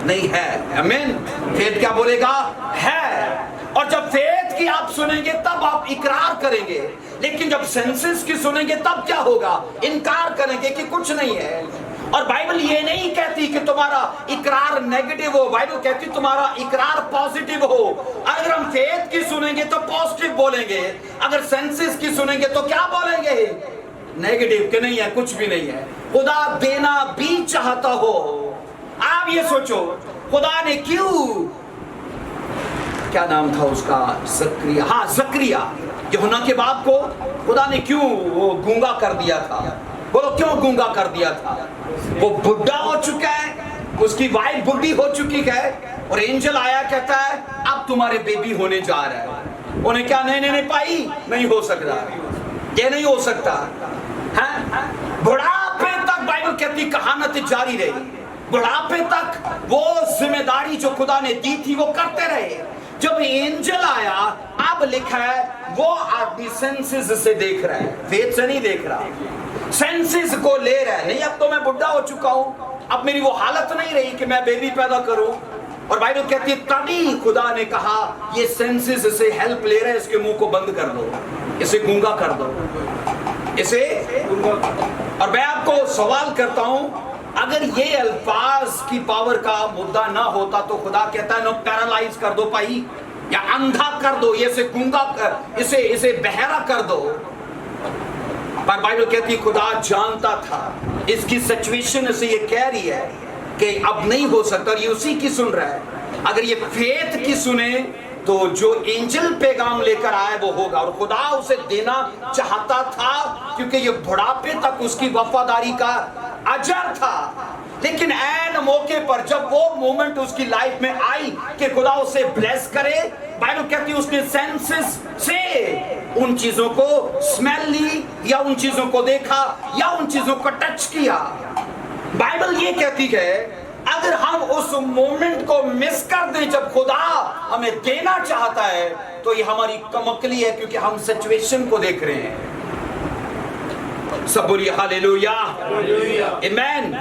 नहीं है। आमीन। फेथ क्या बोलेगा? है। और जब फेथ की आप सुनेंगे तब आप इकरार करेंगे, लेकिन जब सेंसेस की सुनेंगे तब क्या होगा? इनकार करेंगे कि कुछ नहीं है। और बाइबल ये नहीं कहती कि तुम्हारा इकरार नेगेटिव हो, बाइबल कहती तुम्हारा इकरार पॉजिटिव हो। अगर हम फेथ की सुनेंगे तो पॉजिटिव बोलेंगे, अगर सेंसेस की सुनेंगे तो क्या बोलेंगे? नेगेटिव, कि नहीं है, कुछ भी नहीं है। खुदा देना भी चाहता हो। आप ये सोचो, खुदा ने क्यों, क्या नाम था उसका, जकरिया, हाँ जकरिया, यूहन्ना के बाप को खुदा ने क्यों वो गूंगा कर दिया था? बोलो क्यों गूंगा कर दिया था? वो बुढ़ा हो चुका है, उसकी वाइफ बुढ़ी हो चुकी है, और एंजल आया कहता है अब तुम्हारे बेबी होने जा रहा है। उन्हें क्या नहीं पाई, नहीं हो सकता, ये नहीं हो सकता है। बुढ़ापे तक बाइबल कहती कहानत जारी रही, बुढ़ापे तक वो जिम्मेदारी जो खुदा ने दी थी वो करते रहे। जब एंजल आया, अब लिखा है वो आदमी सेंसेस से देख रहा है, फेथ से नहीं देख रहा, सेंसेस को ले रहा है। नहीं, अब तो मैं बुढ़ा हो चुका हूं, अब मेरी वो हालत नहीं रही कि मैं बेबी पैदा करूं। और बाइबल कहती है तभी खुदा ने कहा ये सेंसेस से हेल्प ले रहा है, इसके मुंह को बंद कर दो, इसे गूंगा कर दो, इसे। और मैं आपको सवाल करता हूं, अगर ये अल्फाज की पावर का मुद्दा ना होता तो खुदा कहता है नो पैरालाइज कर दो भाई, या अंधा कर दो, ये इसे गूंगा कर, इसे बहरा कर दो। पर बाइबल कहती खुदा जानता था इसकी सिचुएशन से, ये कह रही है कि अब नहीं हो सकता, और ये उसी की सुन रहा है। अगर ये फेथ की सुने तो जो एंजल पैगाम लेकर आए वो होगा, और खुदा उसे देना चाहता था क्योंकि ये बुढ़ापे तक उसकी वफादारी का अजर था। लेकिन ऐन मौके पर जब वो मोमेंट उसकी लाइफ में आई कि खुदा उसे ब्लेस करे, बाइबल कहती है उसने सेंसेस से उन चीजों को स्मेल ली, या उन चीजों को देखा, या उन चीजों को टच किया। बाइबल ये कहती है अगर हम उस मोमेंट को मिस कर दें जब खुदा हमें देना चाहता है, तो ये हमारी कमकली है, क्योंकि हम सिचुएशन को देख रहे हैं। सब बोलिए हालेलुया, आमीन।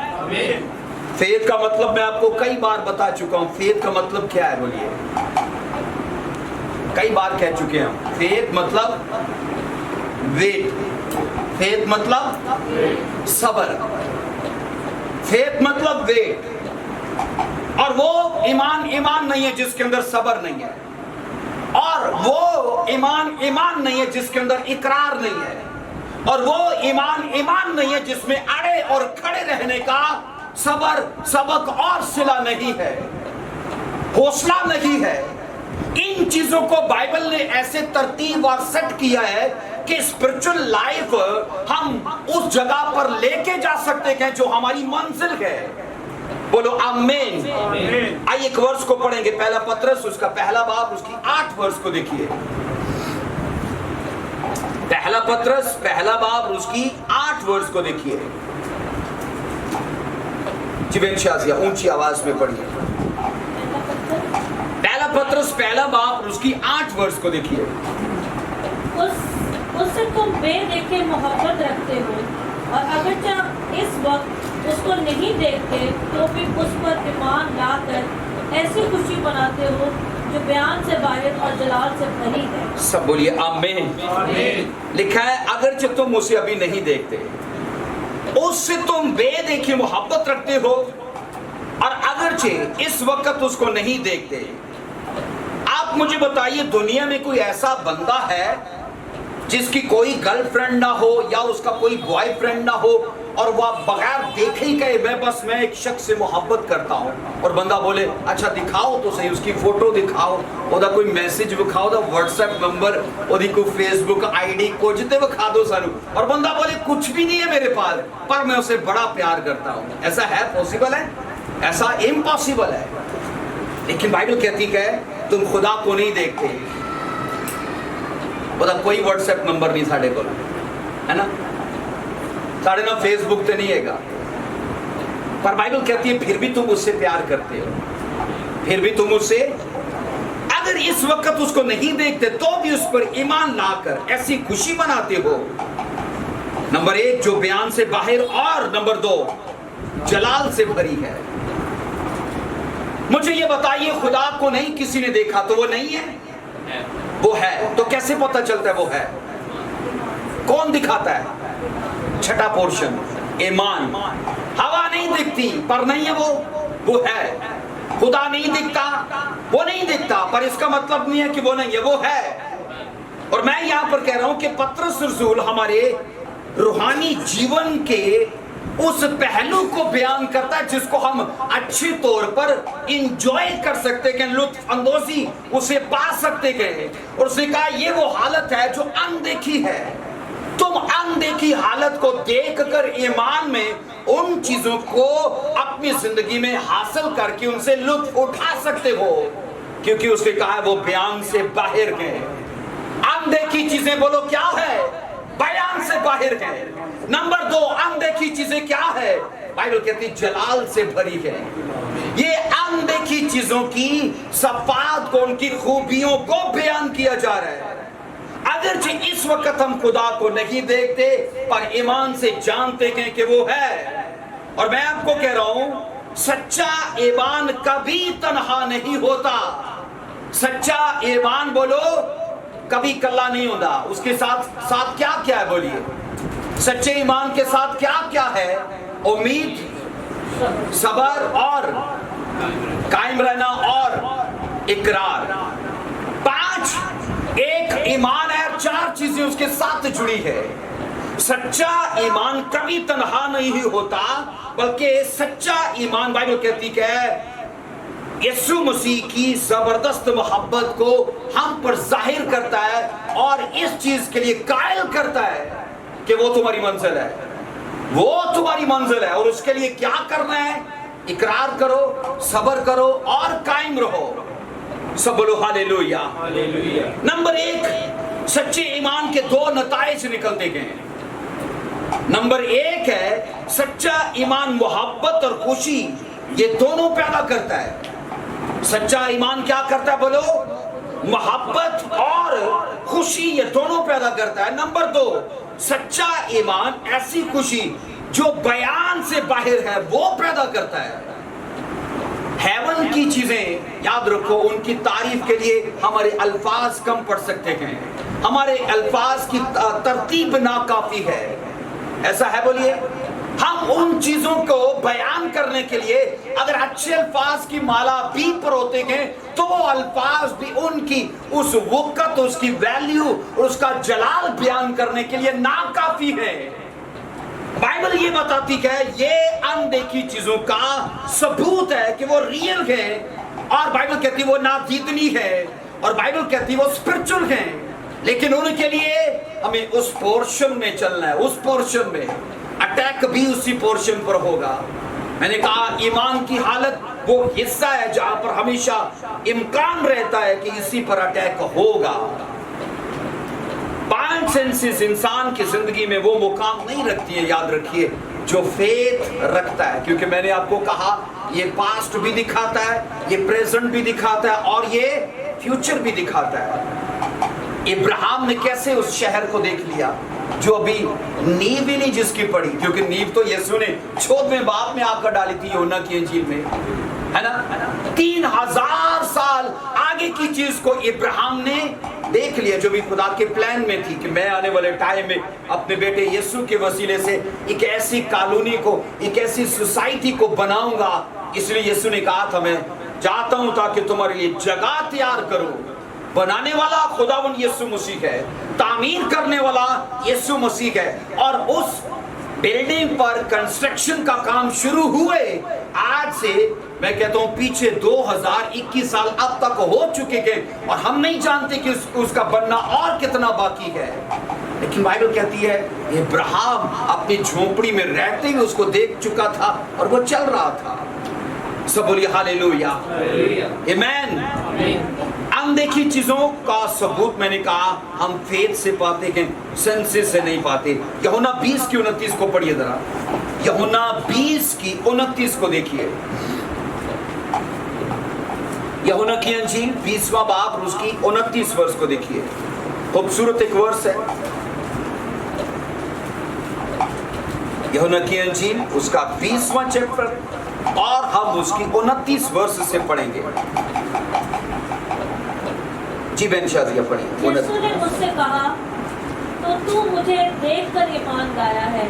फेथ का मतलब मैं आपको कई बार बता चुका हूं। फेथ का मतलब क्या है? बोलिए, कई बार कह चुके हैं। फेथ मतलब वेट, फेथ मतलब सब्र, फेथ मतलब वेट। और वो ईमान नहीं है जिसके अंदर सब्र नहीं है, और वो ईमान नहीं है जिसके अंदर इकरार नहीं है, और वो ईमान नहीं है जिसमें अड़े और खड़े रहने का सब्र, सबक और सिला नहीं है, हौसला नहीं है। इन चीजों को बाइबल ने ऐसे तरतीब और सेट किया है कि स्पिरिचुअल लाइफ हम उस जगह पर लेके जा सकते हैं जो हमारी मंजिल है। बोलो आमीन। आइए एक वर्ष को पढ़ेंगे, पहला पत्रस उसका पहला बाब उसकी 8 वर्ष को देखिए। पहला पत्रस पहला बाब और उसकी 8 वर्ष को देखिए। जीवन शाजिया ऊंची आवाज में पढ़िए। पहला पत्रस पहला बाब और उसकी 8 वर्ष को देखिए। उससे तुम बेदेखे मोहब्बत रखते हो, और अगर इस वक्त उसको नहीं देखते तो भी उस पर ईमान लाकर ऐसी खुशी मनाते हो जो बयान से बाहर और जलाल से भरी है। सब बोलिए आमीन। लिखा है अगर तुम उसे अभी नहीं देखते, उससे तुम बेदेखी मोहब्बत रखते हो, और अगरचे इस वक्त उसको नहीं देखते। आप मुझे बताइए, दुनिया में कोई ऐसा बंदा है जिसकी कोई गर्लफ्रेंड ना हो या उसका कोई बॉयफ्रेंड ना हो, और वह बगैर देखे ही कहे मैं एक शख्स से मोहब्बत करता हूं, और बंदा बोले अच्छा दिखाओ तो सही, उसकी फोटो दिखाओ, ओदा कोई मैसेज विखाओ, दा व्हाट्सएप नंबर, ओदी कोई फेसबुक आईडी कुछ ते विखा दो सानू, और बंदा बोले कुछ भी नहीं है मेरे पास, पर मैं उसे बड़ा प्यार करता हूं। ऐसा है? पॉसिबल है? ऐसा इम्पॉसिबल है। लेकिन बाइबल कहती है तुम खुदा को नहीं देखते। बोला कोई व्हाट्सएप नंबर नहीं साढ़े को, है ना, साढ़े ना फेसबुक पे नहीं हैगा, पर बाइबल कहती है फिर भी तुम उससे प्यार करते हो, फिर भी तुम उससे अगर इस वक्त उसको नहीं देखते तो भी उस पर ईमान लाकर ऐसी खुशी मनाते हो। नंबर 1 जो बयान से बाहर, और नंबर 2 जलाल से भरी है। मुझे ये बताइए, खुदा को नहीं किसी ने देखा तो वो नहीं है? वो है। तो कैसे पता चलता है वो है? कौन दिखाता है? छठा पोर्शन, ईमान। हवा नहीं दिखती पर नहीं है, वो है। खुदा नहीं दिखता, वो नहीं दिखता, पर इसका मतलब नहीं है कि वो नहीं है, वो है। और मैं यहां पर कह रहा हूं कि पतरस रसूल हमारे रूहानी जीवन के उस पहलू को बयान करता है जिसको हम अच्छे तौर पर इंजॉय कर सकते हैं, लुत्फ अंदोजी उसे पा सकते हैं। और उसने कहा ये वो हालत है जो अनदेखी है। तुम अनदेखी हालत को देखकर ईमान में उन चीजों को अपनी जिंदगी में हासिल करके उनसे लुत्फ उठा सकते हो, क्योंकि उसने कहा है वो बयान से बाहर है। अनदेखी चीजें बोलो क्या है? बयान से बाहर है। नंबर 2 अनदेखी चीजें क्या है? बाइबल कहती जलाल से भरी है। ये अनदेखी चीजों की सफात को, उनकी खूबियों को बयान किया जा रहा है। अगरचे इस वक्त हम खुदा को नहीं देखते पर ईमान से जानते हैं कि वो है। और मैं आपको कह रहा हूं सच्चा ईमान कभी तन्हा नहीं होता। सच्चा ईमान बोलो कभी कल्ला नहीं होता। उसके साथ साथ क्या क्या है बोलिए? सच्चे ईमान के साथ क्या क्या है? उम्मीद, सबर और कायम रहना और इकरार। 5 एक ईमान है, 4 चीजें उसके साथ जुड़ी है। सच्चा ईमान कभी तन्हा नहीं होता, बल्कि सच्चा ईमान बाइबल कहती है यीशु मसीह की जबरदस्त मोहब्बत को हम पर जाहिर करता है और इस चीज के लिए कायल करता है कि वो तुम्हारी मंजिल है, वो तुम्हारी मंजिल है। और उसके लिए क्या करना है? इकरार करो, सब्र करो और कायम रहो। सब बोलो हालेलुया। नंबर 1 सच्चे ईमान के 2 नताइज निकलते हैं। नंबर 1 है सच्चा ईमान मोहब्बत और खुशी ये दोनों पैदा करता है। सच्चा ईमान क्या करता है बोलो? मोहब्बत और खुशी ये दोनों पैदा करता है। नंबर 2 सच्चा ईमान ऐसी खुशी जो बयान से बाहर है वो पैदा करता है। हेवन की चीजें याद रखो, उनकी तारीफ के लिए हमारे अल्फाज कम पड़ सकते हैं, हमारे अल्फाज की तरतीब नाकाफी है। ऐसा है बोलिए? हम उन चीजों को बयान करने के लिए अगर अच्छे अल्फाज की माला भी परोते हैं तो वो अल्फाज भी उनकी उस वक़्त, उसकी वैल्यू और उसका जलाल बयान करने के लिए नाकाफी है। बाइबल ये बताती है ये अनदेखी चीजों का सबूत है कि वो रियल है, और बाइबल कहती है वो नादीदनी है, और बाइबल कहती है वो स्पिरिचुअल है। लेकिन उनके लिए हमें उस पोर्शन में चलना है, उस पोर्शन में। अटैक भी उसी पोर्शन पर होगा। मैंने कहा ईमान की हालत वो हिस्सा है जहां पर हमेशा इम्कान रहता है कि इसी पर अटैक होगा। कमांड सेंसेस इंसान की जिंदगी में वो मुकाम नहीं रखती है, याद रखिए, जो फेथ रखता है। क्योंकि मैंने आपको कहा ये पास्ट भी दिखाता है, ये प्रेजेंट भी दिखाता है और ये फ्यूचर भी दिखाता है। इब्राहिम ने कैसे उस शहर को देख लिया जो अभी नींव ही नहीं जिसकी पड़ी, क्योंकि नींव तो यीशु ने 14वें बाब में आकर डाली थी यूहन्ना की इंजील में, है ना। 3000 साल आगे की चीज को इब्राहिम ने देख लिया, जो भी खुदा के प्लान में थी कि मैं आने वाले टाइम में अपने बेटे यीशु के वसीले से एक ऐसी कॉलोनी को, एक ऐसी सोसाइटी को बनाऊंगा। इसलिए यीशु ने कहा था मैं जाता हूं ताकि तुम्हारे लिए जगह तैयार करूं। बनाने वाला खुदावन यीशु मसीह है, तामीर करने वाला यीशु मसीह है, और उस बिल्डिंग पर कंस्ट्रक्शन का काम शुरू हुए आज से मैं कहता हूं पीछे 2021 साल अब तक हो चुके हैं और हम नहीं जानते कि उसका बनना और कितना बाकी है। लेकिन बाइबल कहती है इब्राहिम अपनी झोपड़ी में रहते हुए उसको देख चुका था और वो चल रहा था। सब बोलिए हालेलुया, आमीन। अनदेखी चीजों का सबूत मैंने कहा हम फेथ से पाते हैं, सेंसेस से नहीं पाते। यूहन्ना 20 की 29 को पढ़िए जरा, यूहन्ना 20 की 29 को देखिए। यूहन्ना की इंजील 20वां बाब और उसकी 29 वर्ष को देखिए। खूबसूरत एक वर्ष है यूहन्ना की इंजील उसका 20वां चैप्टर और हम उसकी 29 वर्ष से पढ़ेंगे। जी बहन शादिया पढ़िए। यीशु ने मुझसे कहा तो तू मुझे देखकर ईमान लाया है,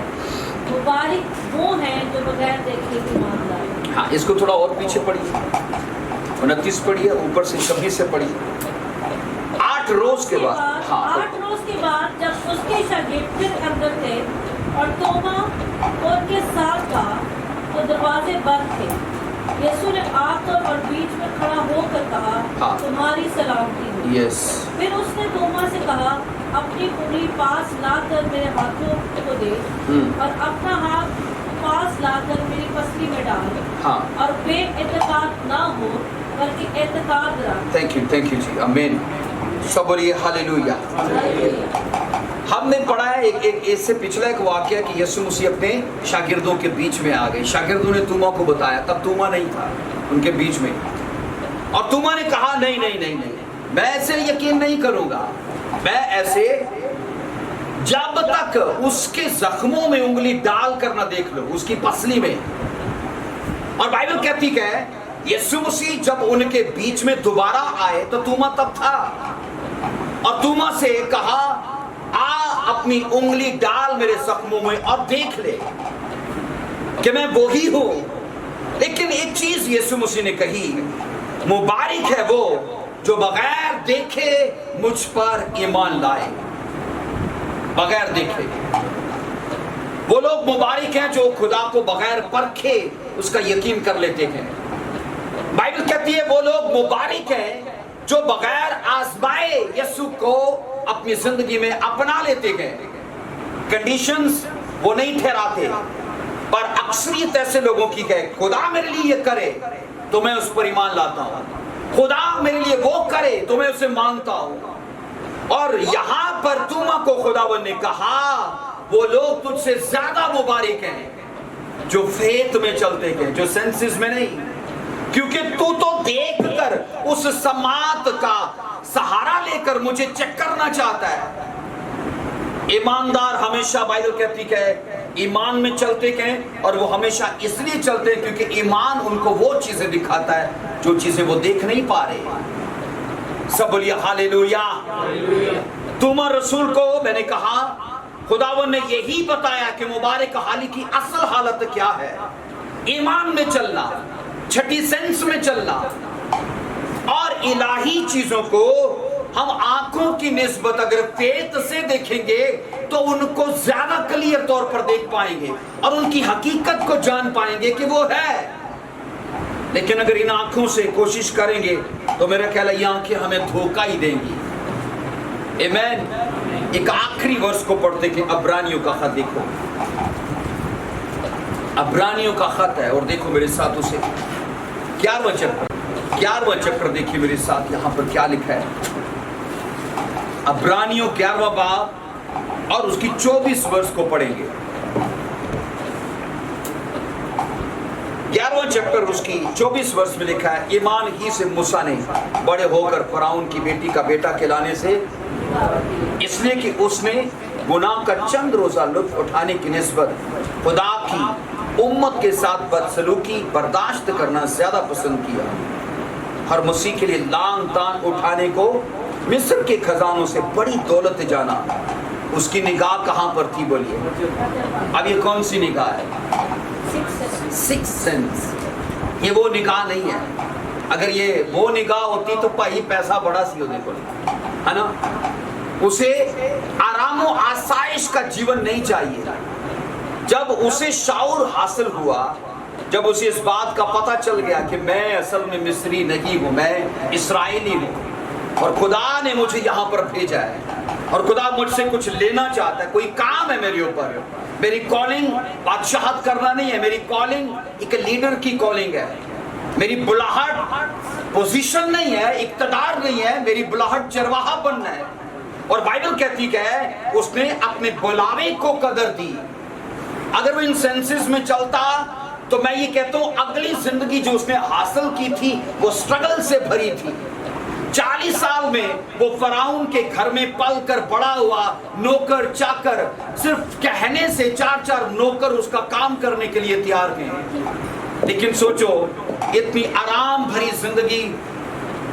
मुबारक वो हैं जो बगैर देखे ईमान लाए। हाँ, इसको थोड़ा और पीछे पढ़िए, 29 पढ़िए, ऊपर से 26 से पढ़िए। 8 रोज के बाद, हाँ 8 रोज के बाद जब उसके शागिर्द फिर अंदर थे और तोमा उनके साथ था तो दरवाजे बंद थे, यीशु ने आकर और बीच में खड़ा होकर कहा हाँ। तुम्हारी सलामती हो। यस। फिर उसने तोमा से कहा अपनी उंगली पास लाकर मेरे हाथों को दे और अपना हाथ पास लाकर मेरी पसली में डाल, हाँ। और बेइत्तेकाद ना हो बल्कि एतकाद रख। थैंक यू जी, आमीन। सब बोलिए हालेलुया। हमने पढ़ा है एक इससे पिछला एक वाकया कि यीशु मसीह अपने शागिर्दों के बीच में आ गए। शागिर्दों ने तूमा को बताया, तब तूमा नहीं था उनके बीच में, और तूमा ने कहा नहीं नहीं नहीं नहीं, मैं ऐसे यकीन नहीं करूंगा, मैं ऐसे जब तक उसके जख्मों में उंगली डाल कर ना देख लो, उसकी पसली में। और बाइबल कहती है यीशु मसीह जब उनके बीच में दोबारा आए तो तूमा तब था, और तूमा से कहा आ अपनी उंगली डाल मेरे जख्मों में और देख ले कि मैं वो ही हूं। लेकिन एक चीज यीशु मसीह ने कही, मुबारक है वो जो बगैर देखे मुझ पर ईमान लाए। बगैर देखे वो लोग मुबारक हैं जो खुदा को बगैर परखे उसका यकीन कर लेते हैं। बाइबल कहती है वो लोग मुबारक हैं जो बगैर आजमाए यीशु को अपनी जिंदगी में अपना लेते हैं। कंडीशंस वो नहीं ठहराते, पर अक्सरियत ऐसे लोगों की है खुदा मेरे लिए ये करे तो मैं उस पर ईमान लाता हूं, खुदा मेरे लिए वो करे तो मैं उसे मानता हूं। और यहां पर तूमा को खुदावन ने कहा वो लोग तुझसे ज्यादा मुबारक हैं जो फेथ में चलते हैं, जो सेंसेस में नहीं, क्योंकि तू तो देखकर उस समात का सहारा लेकर मुझे चेक करना चाहता है। ईमानदार हमेशा बाइबल कहती है ईमान में चलते हैं, और वो हमेशा इसलिए चलते हैं क्योंकि ईमान उनको वो चीजें दिखाता है जो चीजें वो देख नहीं पा रहे। सब बोलिए हालेलुया। तुम रसूल को मैंने कहा खुदावन ने यही बताया कि मुबारक हाली की असल हालत क्या है, ईमान में चलना, छठी सेंस में चलना। और इलाही चीजों को हम आंखों की निस्बत अगर फेथ से देखेंगे तो उनको ज्यादा क्लियर तौर पर देख पाएंगे और उनकी हकीकत को जान पाएंगे कि वो है। लेकिन अगर इन आंखों से कोशिश करेंगे तो मेरा ख्याल है ये आंखें हमें धोखा ही देंगी। आमीन। एक आखिरी वर्ष को पढ़ते कि अब्रानियों का खत देखो, अब्रानियों का खत है, और देखो मेरे साथ उसे 11वां चैप्टर देखिए मेरे साथ, यहां पर क्या लिखा है। अब्रानियों 11वां बाब और उसकी 24 वर्ष को पढ़ेंगे। 11वां चैप्टर उसकी 24 वर्ष में लिखा है, ईमान ही से मूसा ने बड़े होकर फराउन की बेटी का बेटा कहलाने से, इसलिए कि उसने गुनाह का चंद रोजा लुत्फ उठाने की निस्बत खुदा की उम्मत के साथ बदसलूकी बर्दाश्त करना ज्यादा पसंद किया। हर मसीह के लिए लांग तान उठाने को मिस्र के खजानों से बड़ी दौलत जाना। उसकी निगाह कहां पर थी बोलिए? अब ये कौन सी निगाह है? Six sense. ये वो निगाह नहीं है। अगर ये वो निगाह होती तो भाई पैसा बड़ा सी होने को, है ना। उसे आराम और आसाइश का जीवन नहीं चाहिए। जब उसे शाऊर हासिल हुआ, जब उसे इस बात का पता चल गया कि मैं असल में मिस्री नहीं हूं, मैं इस्राएली हूं और खुदा ने मुझे यहां पर भेजा है और खुदा मुझसे कुछ लेना चाहता है, कोई काम है मेरे ऊपर। मेरी कॉलिंग बादशाहत करना नहीं है, मेरी कॉलिंग एक लीडर की कॉलिंग है। मेरी बुलाहट पोजीशन नहीं है, इक्तदार नहीं है, मेरी बुलाहट चरवाहा बनना है। और बाइबल कहती है उसने अपने बुलावे को कदर दी। अगर वो इन सेंसेस में चलता तो मैं ये कहता हूं अगली जिंदगी जो उसने हासिल की थी वो स्ट्रगल से भरी थी। 40 साल में वो फराउन के घर में पल कर बड़ा हुआ, नौकर चाकर, सिर्फ कहने से 4-4 नौकर उसका काम करने के लिए तैयार हैं। लेकिन सोचो इतनी आराम भरी जिंदगी,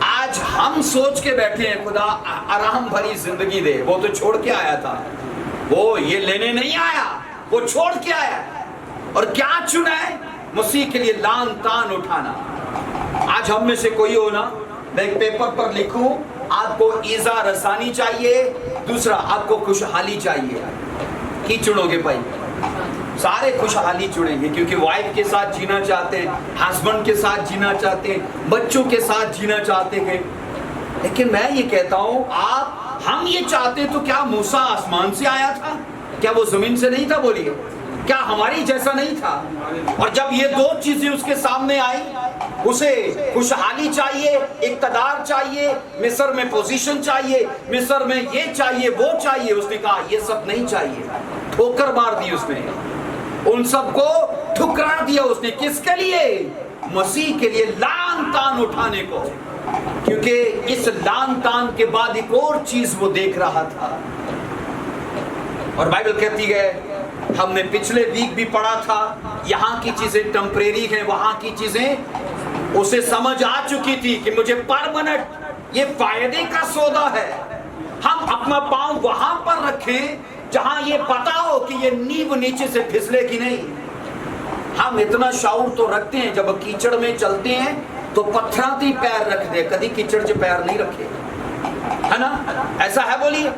आज हम सोच के बैठे हैं खुदा आराम भरी जिंदगी दे। वो तो छोड़ के आया था, वो ये लेने नहीं आया, वो छोड़ के आया। और क्या चुना है? मसीह के लिए लान तान उठाना। आज हम में से कोई हो ना, मैं एक पेपर पर लिखूं आपको ईजा रसानी चाहिए, दूसरा आपको खुशहाली चाहिए, की चुनोगे भाई? सारे खुशहाली चुनेंगे क्योंकि वाइफ के साथ जीना चाहते हैं, हस्बैंड के साथ जीना चाहते हैं, बच्चों के साथ जीना चाहते हैं। लेकिन मैं ये कहता हूं हम ये चाहते तो क्या मूसा आसमान से आया था? क्या वो जमीन से नहीं था? बोलिए, क्या हमारी जैसा नहीं था? और जब ये दो चीजें उसके सामने आई, उसे खुशहाली चाहिए, इक़्तिदार चाहिए, मिस्र में पोजीशन चाहिए, मिस्र में ये चाहिए वो चाहिए, उसने कहा ये सब नहीं चाहिए। ठोकर मार दी उसने, उन सबको ठुकरा दिया उसने। किसके लिए? मसीह के लिए लान तान उठाने को। क्योंकि इस लान तान के बाद एक और चीज वो देख रहा था। और बाइबल कहती है, हमने पिछले वीक भी पढ़ा था, यहाँ की चीजें टेम्परेरी हैं, वहां की चीजें उसे समझ आ चुकी थी कि मुझे परमानेंट ये फायदे का सौदा है। हम अपना पांव वहां पर रखें जहां ये पता हो कि ये नींव नीचे से फिसलेगी नहीं। हम इतना शाऊर तो रखते हैं, जब कीचड़ में चलते हैं तो पत्थराती पैर रख दे, कभी कीचड़ से पैर नहीं रखे, है ना? ऐसा है बोलिए,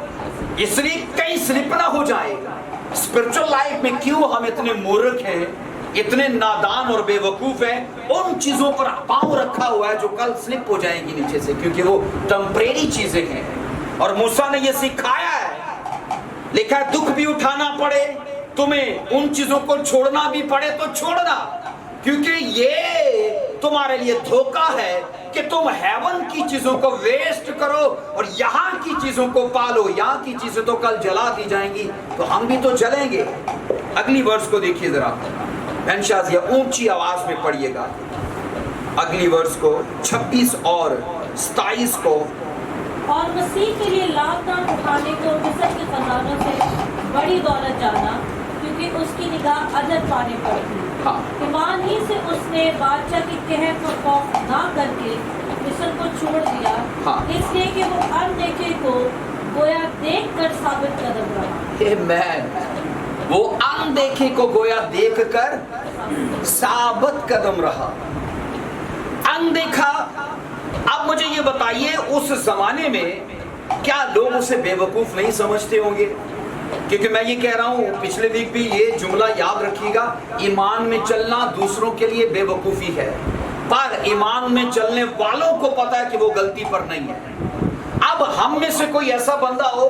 इसलिए कहीं स्लिप ना हो जाएगा। स्पिरिचुअल लाइफ में क्यों हम इतने मूर्ख हैं, इतने नादान और बेवकूफ हैं? उन चीजों पर पांव रखा हुआ है जो कल स्लिप हो जाएंगी नीचे से, क्योंकि वो टेम्परेरी चीजें हैं। और मूसा ने ये सिखाया है, लिखा है दुख भी उठाना पड़े, तुम्हें उन चीजों को छोड़ना भी पड़े तो छोड़ना, क्योंकि ये तुम्हारे लिए धोखा है कि तुम हेवन की चीजों को वेस्ट करो और यहाँ की चीजों को पालो। यहाँ की चीजें तो कल जला दी जाएंगी, तो हम भी तो जलेंगे। अगली वर्ष को देखिए जरा, या ऊंची आवाज में पढ़िएगा अगली वर्ष को, 26 और 27 को। और मसीह के लिए लाभ दान उठाने को मिस्र के खजानों से बड़ी दौलत जाना, क्योंकि उसकी निगाह अजर पाने पर थी। हाँ। ईमान ही से उसने बादशाह की कहर को खौफ ना करके मिस्र को छोड़ दिया। हाँ। इसलिए कि वो अनदेखे को गोया देख कर साबित कदम रहा। आमेन। वो अनदेखे को गोया देख कर साबित कदम रहा। अनदेखा। अब मुझे ये बताइए, उस जमाने में क्या लोग उसे बेवकूफ नहीं समझते होंगे? क्योंकि मैं ये कह रहा हूं, पिछले वीक भी ये जुमला याद रखिएगा, ईमान में चलना दूसरों के लिए बेवकूफी है, पर ईमान में चलने वालों को पता है कि वो गलती पर नहीं है। अब हम में से कोई ऐसा बंदा हो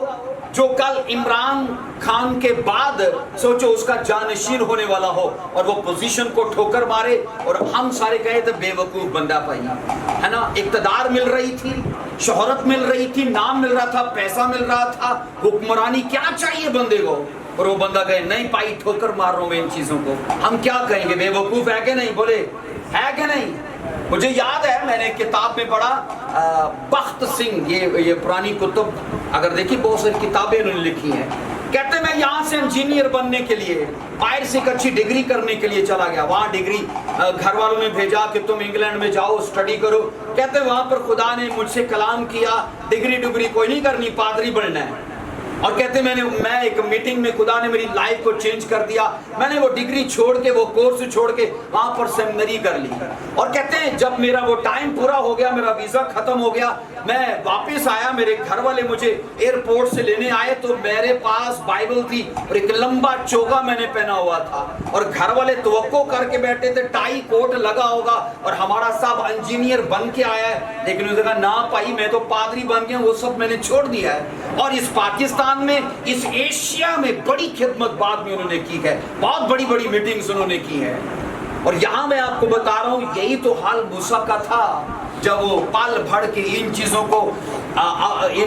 जो कल इमरान खान के बाद सोचो उसका जानशीर होने वाला हो और वो पोजीशन को ठोकर मारे और हम सारे कहे तो बेवकूफ बंदा पाई, है ना? इक़्तिदार मिल रही थी, शोहरत मिल रही थी, नाम मिल रहा था, पैसा मिल रहा था, हुक्मरानी, क्या चाहिए बंदे को? और वो बंदा कहे नहीं पाई, ठोकर मार रहा हूं मैं इन चीजों को। हम क्या कहेंगे? बेवकूफ है कि नहीं? बोले है कि नहीं? मुझे याद है, मैंने किताब में पढ़ा, बख्त सिंह, ये पुरानी कुतुब अगर देखी, बहुत सारी किताबें उन्होंने लिखी हैं। कहते मैं यहाँ से इंजीनियर बनने के लिए, बाहर से एक अच्छी डिग्री करने के लिए चला गया। वहाँ डिग्री घर वालों ने भेजा कि तुम इंग्लैंड में जाओ, स्टडी करो। कहते वहाँ पर खुदा ने मुझसे कलाम किया, डिग्री कोई नहीं करनी, पादरी बनना है। और कहते मैं एक मीटिंग में खुदा ने मेरी लाइफ को चेंज कर दिया। मैंने वो डिग्री छोड़ के, वो कोर्स छोड़ के वहां पर सेमिनरी कर ली। और कहते हैं जब मेरा वो टाइम पूरा हो गया, मेरा वीजा खत्म हो गया, मैं वापस आया, मेरे घर वाले मुझे एयरपोर्ट से लेने आए, तो मेरे पास बाइबल थी और एक लंबा चोगा मैंने पहना हुआ था। और घर वाले तवक्को करके बैठे थे, टाई कोट लगा होगा और हमारा साहब इंजीनियर बन के आया है। लेकिन उसने कहा ना भाई, मैं तो पादरी बन गया, वो सब मैंने छोड़ दिया है। और इस पाकिस्तान में, इस एशिया में बड़ी खिदमत बाद में उन्होंने की है, बहुत बड़ी बड़ी मीटिंग्स उन्होंने की है। और यहाँ मैं आपको बता रहा हूँ, यही तो हाल मूसा का था जब वो पल भर के इन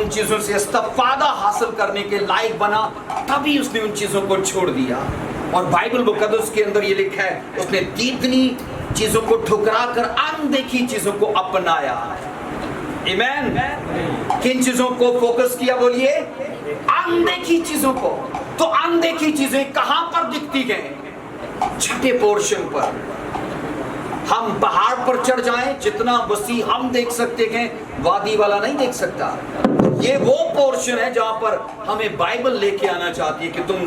चीजों से इस्तिफादा हासिल करने के लायक बना, तभी उसने उन चीजों को छोड़ दिया। और बाइबल मुकद्दस के अंदर ये लिखा है, उसने दीदनी चीजों को ठुकरा कर अनदेखी चीजों को अपनाया। आमीन। किन चीजों को फोकस किया? बोलिए अनदेखी चीजों को। तो अनदेखी चीजें कहां पर दिखती हैं? छठे पोर्शन पर। हम पहाड़ पर चढ़ जाएं, जितना वसी हम देख सकते हैं, वादी वाला नहीं देख सकता। ये वो पोर्शन है जहां पर हमें बाइबल लेके आना चाहती है कि तुम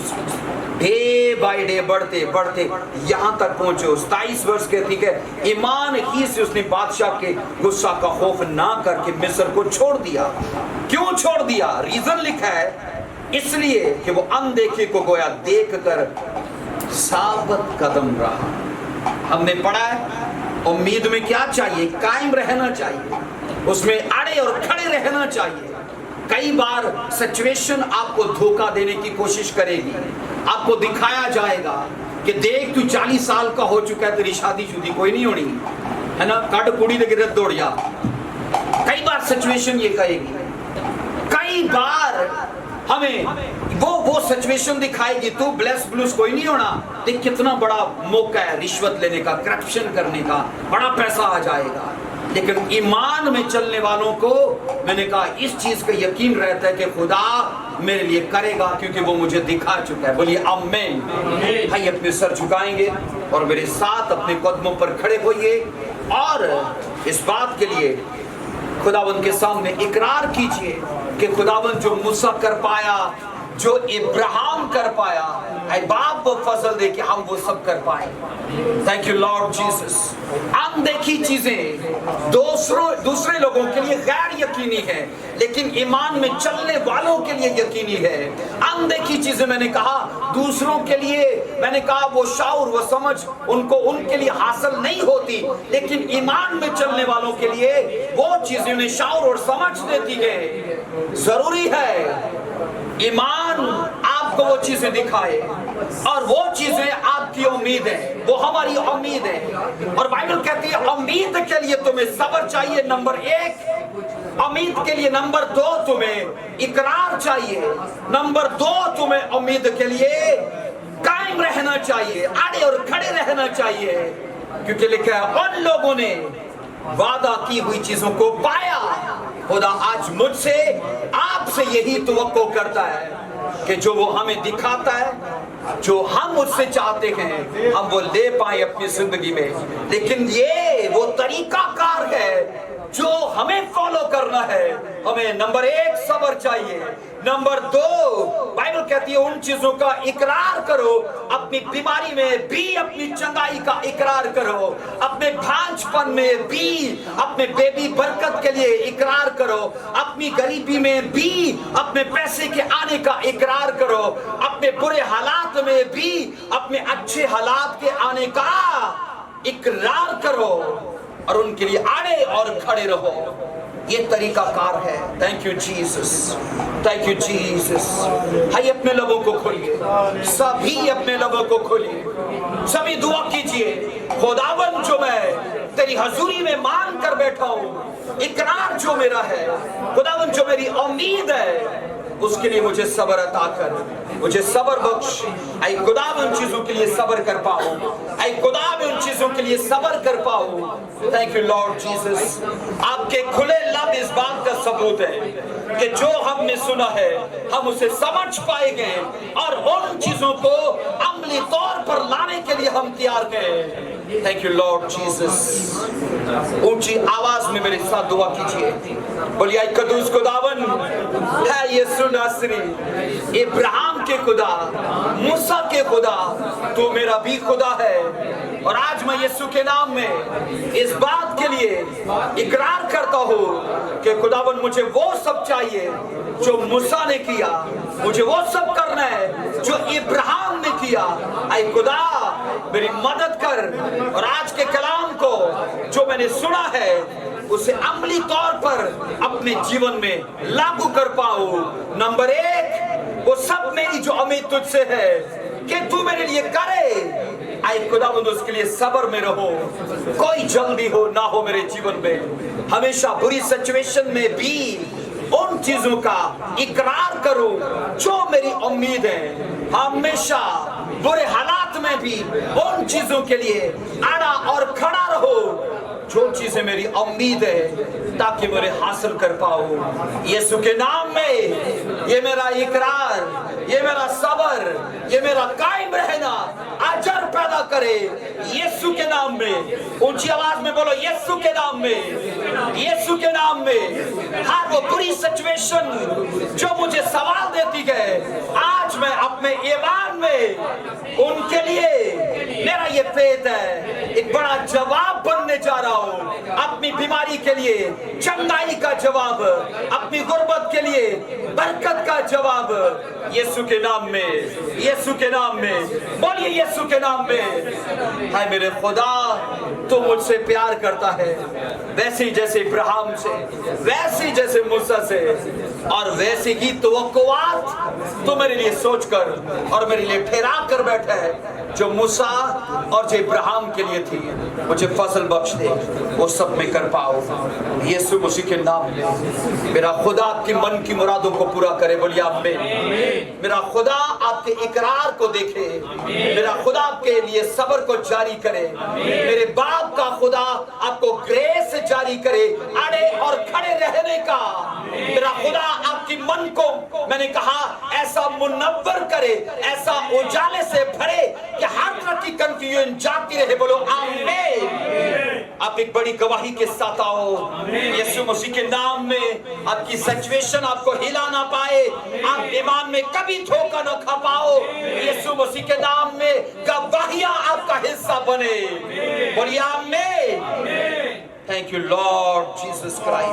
डे बाय डे बढ़ते बढ़ते यहां तक पहुंचो। 27 वर्ष कहती है, ईमान ही से उसने बादशाह के गुस्सा का खौफ ना करके मिस्र को छोड़ दिया। क्यों छोड़ दिया? रीजन लिखा है, इसलिए कि वो अनदेखे को गोया देख कर साबित कदम रहा। हमने पढ़ा है, उम्मीद में क्या चाहिए? कायम रहना चाहिए, उसमें अड़े और खड़े रहना चाहिए। कई बार सिचुएशन आपको धोखा देने की कोशिश करेगी, आपको दिखाया जाएगा कि देख तू 40 साल का हो चुका है, तेरी शादी शुदी कोई नहीं होनी है ना, कट कुड़ी दे गिरत दौड़ जा। कई बार सिचुएशन ये कहेगी, कई बार हमें वो सिचुएशन दिखाएगी, तू ब्लेस ब्लूस कोई नहीं होना। देख कितना बड़ा मौका है रिश्वत लेने का, करप्शन करने का, बड़ा पैसा आ जाएगा। लेकिन ईमान में चलने वालों को मैंने कहा इस चीज का यकीन रहता है कि खुदा मेरे लिए करेगा, क्योंकि वो मुझे दिखा चुका है। बोलिए आमीन। भाई अपने सर झुकाएंगे और मेरे साथ अपने कदमों पर खड़े होइए और इस बात के लिए खुदावंद के सामने इकरार कीजिए कि खुदावंद जो मूसा कर पाया, जो इब्राहिम कर पाया, ऐ बाप वो फजल दे कि हम वो सब कर पाए। Thank you lord Jesus. अनदेखी चीजें दूसरे लोगों के लिए गैर यकीनी है, लेकिन ईमान में चलने वालों के लिए यकीनी है। अनदेखी चीजें मैंने कहा दूसरों के लिए, मैंने कहा वो शाऊर, वो समझ उनको उनके लिए हासिल नहीं होती, लेकिन ईमान में चलने वालों के लिए वो चीजें उन्हें शाऊर और समझ देती है। जरूरी है ईमान आपको वो चीजें दिखाए, और वो चीजें आपकी उम्मीद है, वो हमारी उम्मीद है। और बाइबल कहती है उम्मीद के लिए तुम्हें सब्र चाहिए, नंबर 1। उम्मीद के लिए नंबर 2 तुम्हें इकरार चाहिए, नंबर 2 तुम्हें उम्मीद के लिए कायम रहना चाहिए, अड़े और खड़े रहना चाहिए। क्योंकि लिखा है उन लोगों ने वादा की हुई चीजों को पाया। खुदा आज मुझसे आपसे यही तवक्को करता है कि जो वो हमें दिखाता है, जो हम मुझसे चाहते हैं, हम वो ले पाए अपनी जिंदगी में। लेकिन ये वो तरीका कार है जो हमें फॉलो करना है। हमें नंबर 1 सब्र चाहिए, नंबर 2 बाइबल कहती है उन चीजों का इकरार करो, अपनी बीमारी में भी अपनी चंगाई का इकरार करो, अपने भांजपन में भी अपने बेबी बरकत के लिए इकरार करो, अपनी गरीबी में भी अपने पैसे के आने का इकरार करो, अपने बुरे हालात में भी अपने अच्छे हालात के आने का इकरार करो और उनके लिए अड़े और खड़े रहो। ये तरीका कार है। Thank you Jesus, thank you Jesus. हाय अपने लोगों को खोलिए, सभी अपने लोगों को खोलिए, सभी दुआ कीजिए खुदावन जो मैं तेरी हजूरी में मान कर बैठा हूँ, इकरार जो मेरा है खुदावन, जो मेरी उम्मीद है, उसके लिए मुझे सब्र अता कर, मुझे सब्र बख्श। ऐ खुदा मैं उन चीजों के लिए सब्र कर पाऊं, ऐ खुदा मैं उन चीजों के लिए सब्र कर पाऊं। Thank you lord Jesus. आपके खुले लब इस बात का सबूत है कि जो हमने सुना है हम उसे समझ पाएंगे और उन चीजों को अमली तौर पर लाने के लिए हम तैयार हैं। Thank you lord Jesus. ऊंची आवाज में मेरे साथ दुआ कीजिए, बोलिए ऐ कदूस खुदावन है यीशु नासरी, इब्राहिम के खुदा, मूसा के खुदा, तू मेरा भी खुदा है। और आज मैं यीशु के नाम में इस बात के लिए इकरार करता हूँ कि खुदावन मुझे वो सब चाहिए जो मूसा ने किया, मुझे वो सब करना है जो इब्राहिम ने किया। ऐ खुदा मेरी मदद कर और आज के कलाम को जो मैंने सुना है उसे अमली तौर पर अपने जीवन में लागू कर पाऊं। नंबर एक, वो सब मेरी जो उम्मीद तुझसे है कि तू मेरे लिए करे, ऐ खुदावंद उसके लिए सब्र में रहो। कोई जल्दी हो ना हो मेरे जीवन में, हमेशा बुरी सिचुएशन में भी उन चीजों का इकरार करो जो मेरी उम्मीद है। हमेशा बुरे हालात में भी उन चीजों के लिए अड़ा और खड़ा रहो जो चीजें मेरी उम्मीद है, ताकि मैं हासिल कर पाऊं। यीशु के नाम में ये मेरा इकरार, ये मेरा सब्र, ये मेरा कायम रहना अजर पैदा करे यीशु के नाम में। ऊंची आवाज में बोलो यीशु के नाम में, यीशु के नाम में। हर वो बुरी सिचुएशन जो मुझे सवाल देती है, आज मैं अपने ईमान में उनके लिए मेरा ये फेथ है, एक बड़ा जवाब बनने जा रहा हूँ। अपनी बीमारी के लिए चंगाई का जवाब, अपनी गुर्बत के लिए बरकत का जवाब, यीशु के नाम में, यीशु के नाम में। बोलिए यीशु के नाम में। हाय मेरे खुदा, तू मुझसे प्यार करता है वैसे जैसे इब्राहिम से, वैसे जैसे मूसा से, और वैसे ही तवक्कुआत तू मेरे लिए सोच कर और मेरे लिए ठहरा कर बैठा है जो मूसा और जो इब्राहिम के लिए थी। मुझे फसल बख्श दे, वो सब में कर पाओ यीशु मसीह के नाम में। मेरा खुदा आपके मन की मुरादों को पूरा करे, बोलिए आमीन। मेरा खुदा आपके इकरार को देखे, मेरा खुदा आपके लिए सब्र को जारी करे, मेरे बाप का खुदा आपको ग्रेस जारी करे अड़े और खड़े रहने का। मेरा खुदा आपकी मन को, मैंने कहा, ऐसा मुनव्वर करे, ऐसा उजाले से भरे कि हर तरह की कंफ्यूजन जाती रहे। बोलो आमीन। आप एक बड़ी गवाही के साथ आओ यीशु मसीह के नाम में। आपकी सिचुएशन आपको हिला ना पाए, आप ईमान में कभी धोखा ना खा पाओ, यीशु मसीह के नाम में गवाहियां आपका हिस्सा बने। बोलिए आमीन। Thank you lord Jesus Christ.